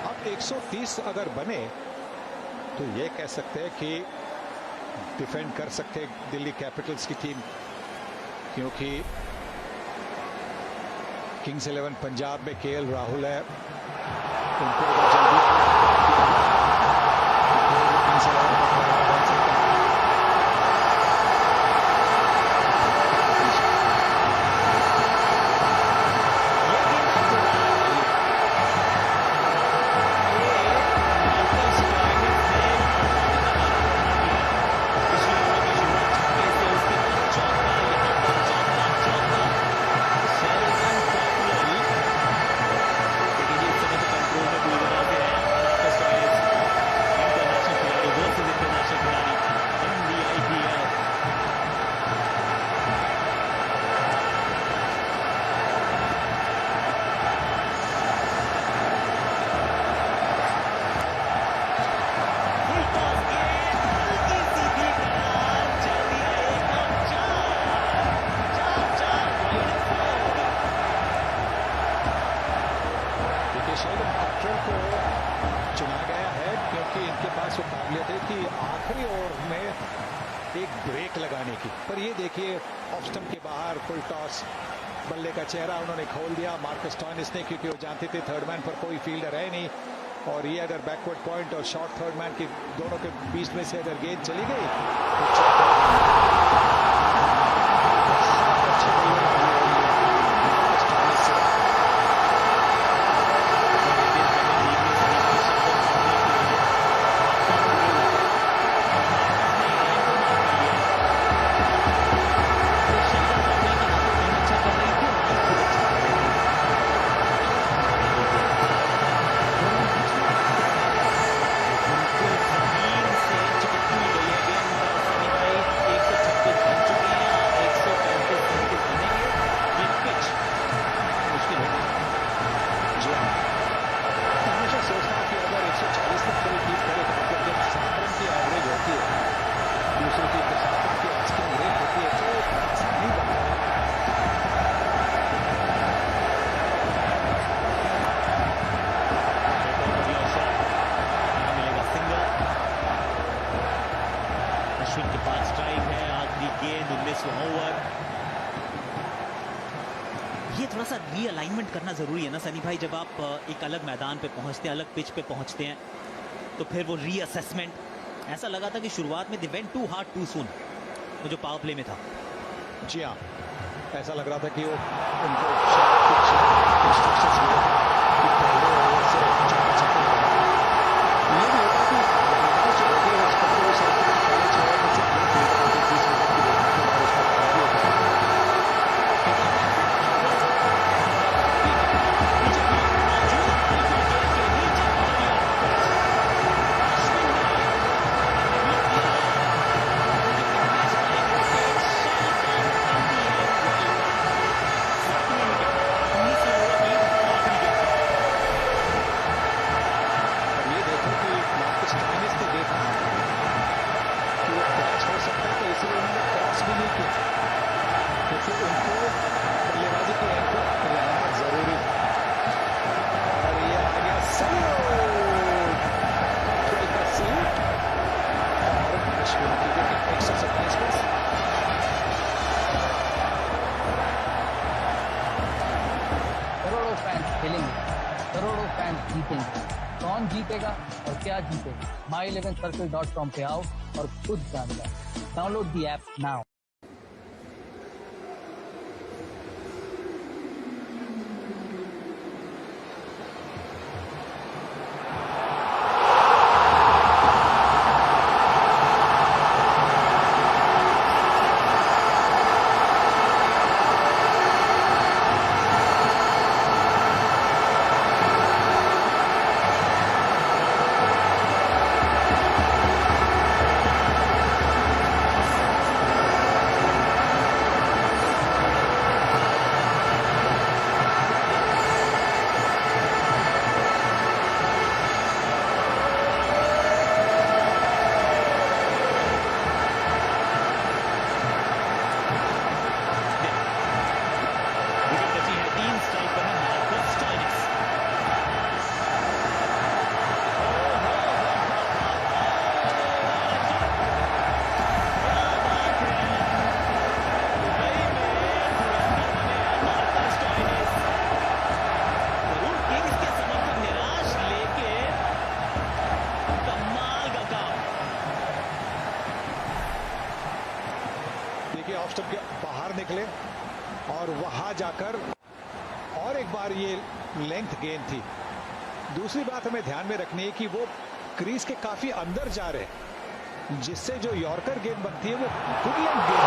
अब 130 अगर बने तो ये कह सकते हैं कि डिफेंड कर सकते दिल्ली कैपिटल्स की टीम, क्योंकि किंग्स 11 पंजाब में केएल राहुल है, उनको जल्दी किंग्स 11 बन सकता है। चुना गया है क्योंकि इनके पास वो काबिलियत है कि आखिरी ओवर में एक ब्रेक लगाने की। पर ये देखिए ऑफ स्टंप के बाहर फुल टॉस, बल्ले का चेहरा उन्होंने खोल दिया मार्कस स्टोइनिस ने, क्योंकि वो जानते थे थर्ड मैन पर कोई फील्डर है नहीं, और ये अगर बैकवर्ड पॉइंट और शॉर्ट थर्ड मैन की दोनों के बीच में से अगर गेंद चली गई थोड़ा सा रीअलाइनमेंट करना जरूरी है ना सनी भाई। जब आप एक अलग मैदान पे पहुंचते हैं, अलग पिच पे पहुंचते हैं, तो फिर वो रीअसेसमेंट। ऐसा लगा था कि शुरुआत में they went too hard too soon, वो जो पावर प्ले में था। जी हाँ, ऐसा लग रहा था कि वो उनको कुछ इंस्ट्रक्शंस मिले थे कि पहले ओवर से चौका छक्का लगाना। ये भी होता है कि कुछ लगे उस पर वो साथ में पहले 6 ओवर में से 3 30 मिनट की देखने के बाद उसका काम भी होता है। करोड़ों फैंस खेलेंगे, करोड़ों फैंस जीतेंगे। कौन जीतेगा और क्या जीतेगा, my11circle.com पे आओ और खुद जान जाओ। Download the app now. Off stump के बाहर निकले और वहां जाकर और एक बार ये लेंथ गेंद थी। दूसरी बात हमें ध्यान में रखनी है कि वो क्रीज के काफी अंदर जा रहे हैं, जिससे जो यॉर्कर गेंद बनती है वो गुड लेंथ गेंद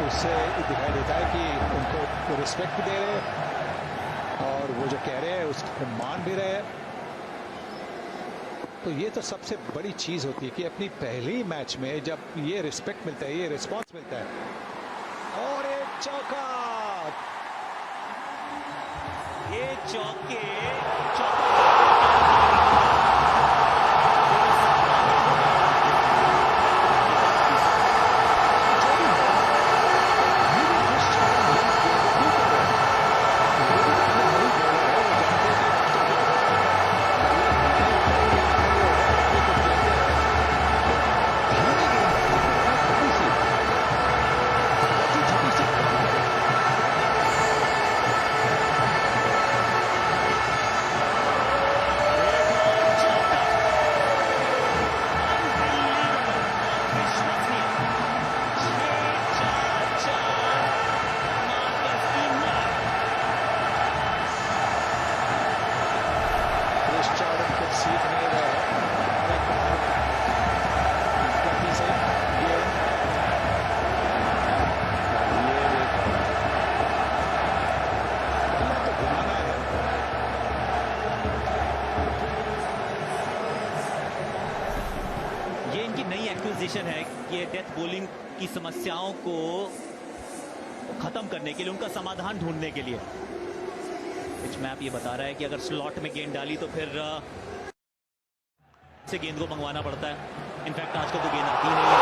उससे दिखाई देता है कि उनको रिस्पेक्ट दे रहे हैं और वो जो कह रहे हैं उसको मान भी रहे हैं। तो ये तो सबसे बड़ी चीज होती है कि अपनी पहली मैच में जब ये रिस्पेक्ट मिलता है, ये रिस्पांस मिलता है। और एक चौका, ये चौके पोजीशन है कि डेथ बॉलिंग की समस्याओं को खत्म करने के लिए, उनका समाधान ढूंढने के लिए। पिच मैप ये बता रहा है कि अगर स्लॉट में गेंद डाली तो फिर से गेंद को मंगवाना पड़ता है। इनफैक्ट आजकल तो गेंद आती ही नहीं है।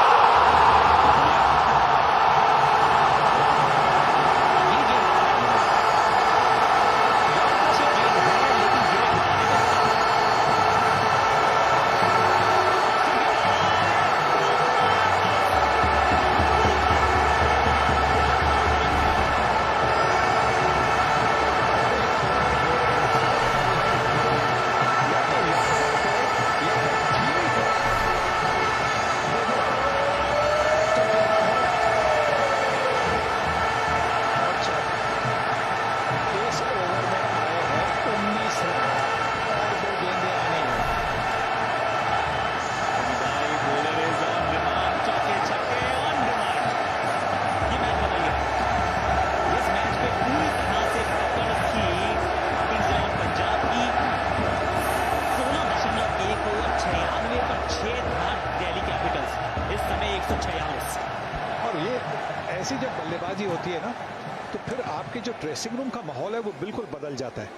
ऐसी जब बल्लेबाजी होती है ना तो फिर आपके जो ड्रेसिंग रूम का माहौल है वो बिल्कुल बदल जाता है।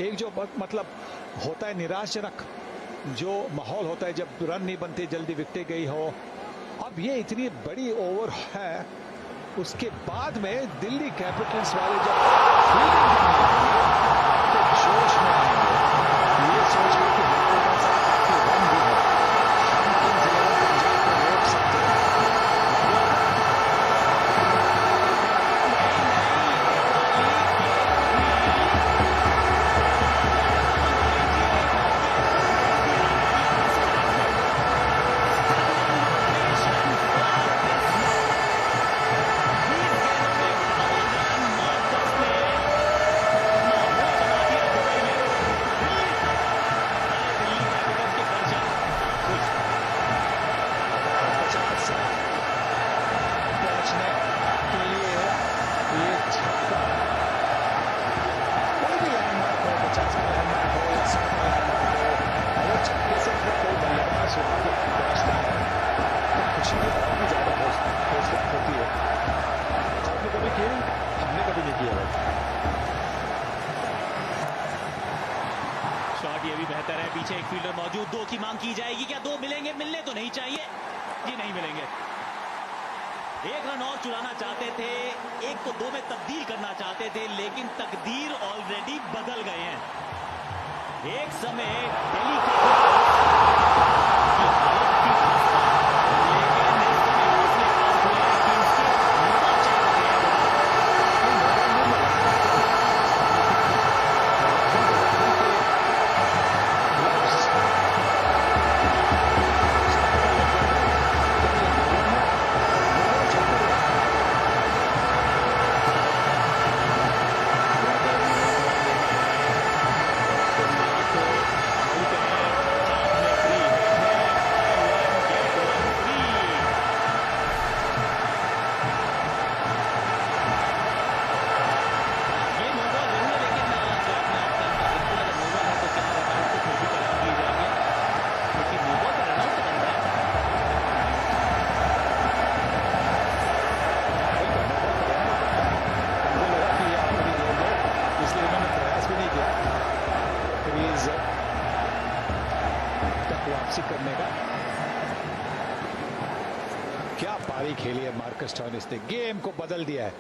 एक जो मतलब होता है निराशजनक जो माहौल होता है जब रन नहीं बनते, जल्दी विकेटें गई हो, अब ये इतनी बड़ी ओवर है, उसके बाद में दिल्ली कैपिटल्स वाले जब तो जोश में आएंगे, ये सोच के कि हमारे पास आपके रन भी है, हम किंग्स 11 पंजाब को रोक सकते हैं। शॉट ये भी बेहतर है, पीछे एक फील्डर मौजूद, 2 की मांग की जाएगी, क्या 2 मिलेंगे? मिलने तो नहीं चाहिए जी, नहीं मिलेंगे। 1 रन और चुराना चाहते थे, 1 को 2 में तब्दील करना चाहते थे, लेकिन तकदीर ऑलरेडी बदल गए हैं। एक समय दिल्ली वापसी करने का। क्या पारी खेली है मार्कस स्टोइनिस ने, गेम को बदल दिया है,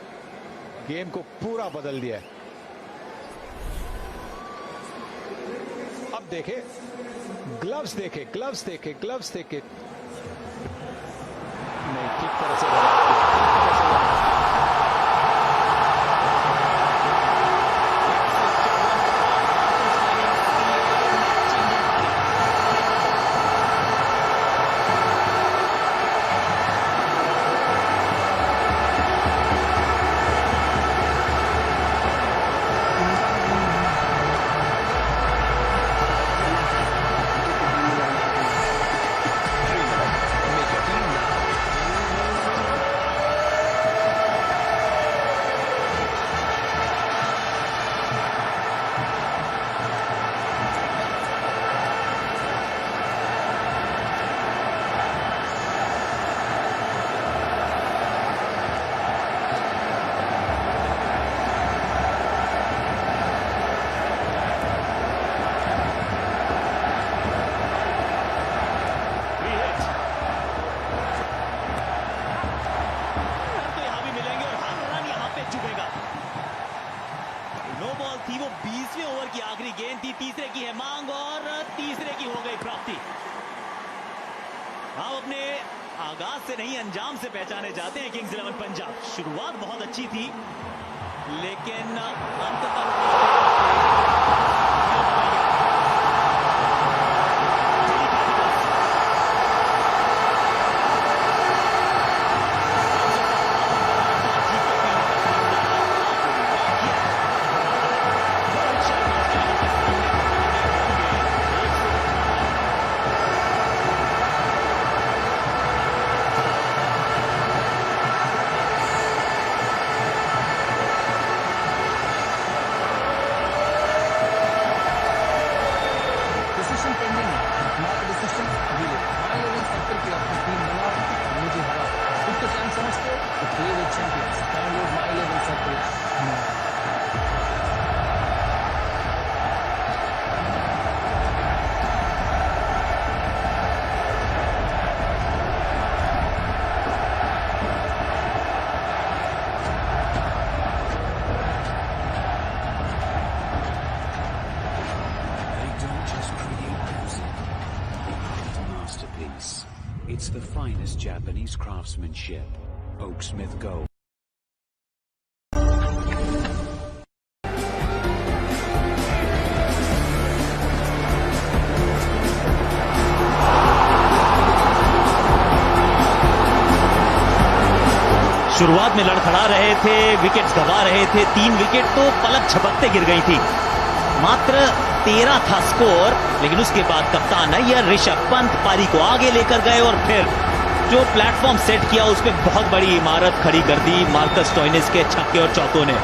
गेम को पूरा बदल दिया है। अब देखे ग्लव्स, देखे ग्लव्स, देखे ग्लव्स, देखे नहीं, ठीक तरह से आगाज से नहीं अंजाम से पहचाने जाते हैं किंग्स 11 पंजाब। शुरुआत बहुत अच्छी थी लेकिन It's the finest Japanese craftsmanship. Oaksmith Gold. शुरुआत में लड़खड़ा रहे थे, विकेट्स गंवा रहे थे, 3 विकेट तो पलक झपकते गिर गई थी। मात्र 13 था स्कोर, लेकिन उसके बाद कप्तान अय्यर ऋषभ पंत पारी को आगे लेकर गए और फिर जो प्लेटफॉर्म सेट किया उस पर बहुत बड़ी इमारत खड़ी कर दी मार्कस स्टोइनिस के छक्के और चौकों ने।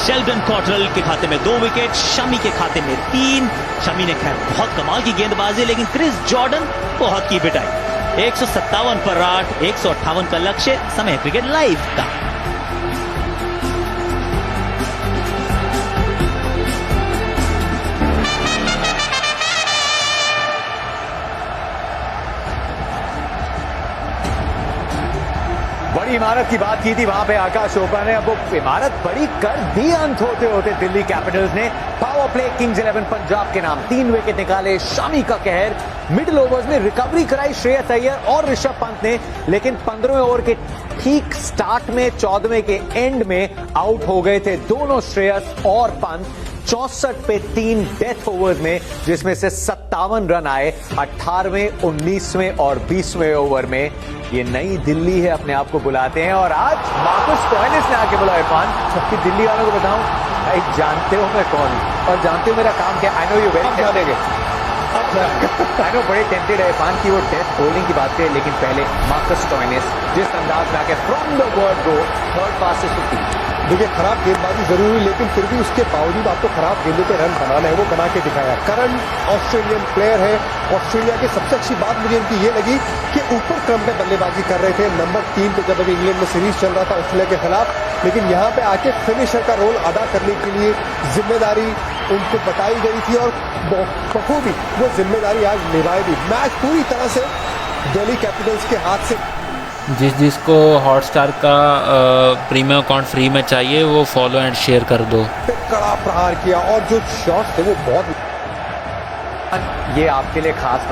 शेल्डन कॉटरल के खाते में 2 विकेट, शमी के खाते में 3। शमी ने खैर बहुत कमाल की गेंदबाजी, लेकिन क्रिस जॉर्डन बहुत की पिटाई। 157 पर 8, 158 का लक्ष्य। समय क्रिकेट लाइव का। बड़ी इमारत की बात की थी वहां पे आकाश चोपड़ा ने, अब वो इमारत बड़ी कर दी। अंत होते होते दिल्ली कैपिटल्स ने पावर प्ले किंग्स 11 पंजाब के नाम 3 विकेट निकाले। शामी का कहर, मिडिल ओवर्स में रिकवरी कराई श्रेयस अय्यर और ऋषभ पंत ने, लेकिन 15वें ओवर के ठीक स्टार्ट में 14वें के एंड में आउट हो गए थे दोनों श्रेयस और पंत। 64 पे 3 डेथ ओवर्स में, जिसमें से 57 रन आए 18वें, 19वें और 20वें ओवर में। ये नई दिल्ली है, अपने आप को बुलाते हैं। और आज मार्कस स्टोइनिस ने आके बोला इरफान कि दिल्ली वालों को बताऊं, भाई जानते हो मैं कौन हूं और जानते हो मेरा काम क्या। आई नो यू वेरी जानेंगे, आई नो बड़े टेम्पटेड है इरफान की वो डेथ बॉलिंग की बात करें, लेकिन पहले मार्कस स्टोइनिस जिस अंदाज में आके from the word go, 3rd fastest 50। देखिए खराब गेंदबाजी जरूर हुई, लेकिन फिर भी उसके बावजूद आपको खराब गेंदों पे रन बनाना है, वो बना के दिखाया। करण ऑस्ट्रेलियन प्लेयर है। ऑस्ट्रेलिया की सबसे अच्छी बात मुझे इनकी ये लगी कि ऊपर क्रम में बल्लेबाजी कर रहे थे, नंबर 3 पे जब अभी इंग्लैंड में सीरीज चल रहा था ऑस्ट्रेलिया के खिलाफ, लेकिन यहाँ पे आके फिनिशर का रोल अदा करने के लिए जिम्मेदारी उनको बताई गई थी और बखूबी वो जिम्मेदारी आज निभाई भी। मैच पूरी तरह से दिल्ली कैपिटल्स के हाथ से। जिसको हॉटस्टार का प्रीमियम अकाउंट फ्री में चाहिए वो फॉलो एंड शेयर कर दो। कड़ा प्रहार किया और जो शॉट्स थे वो बहुत, ये आपके लिए खास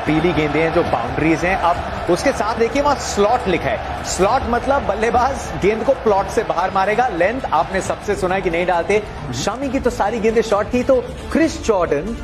पीली गेंदें हैं जो बाउंड्रीज हैं। अब उसके साथ देखिए वहां स्लॉट लिखा है। स्लॉट मतलब बल्लेबाज गेंद को प्लॉट से बाहर मारेगा। लेंथ आपने सबसे सुना है कि नहीं डालते। शमी की तो सारी गेंदें शॉर्ट थी, तो क्रिस जॉर्डन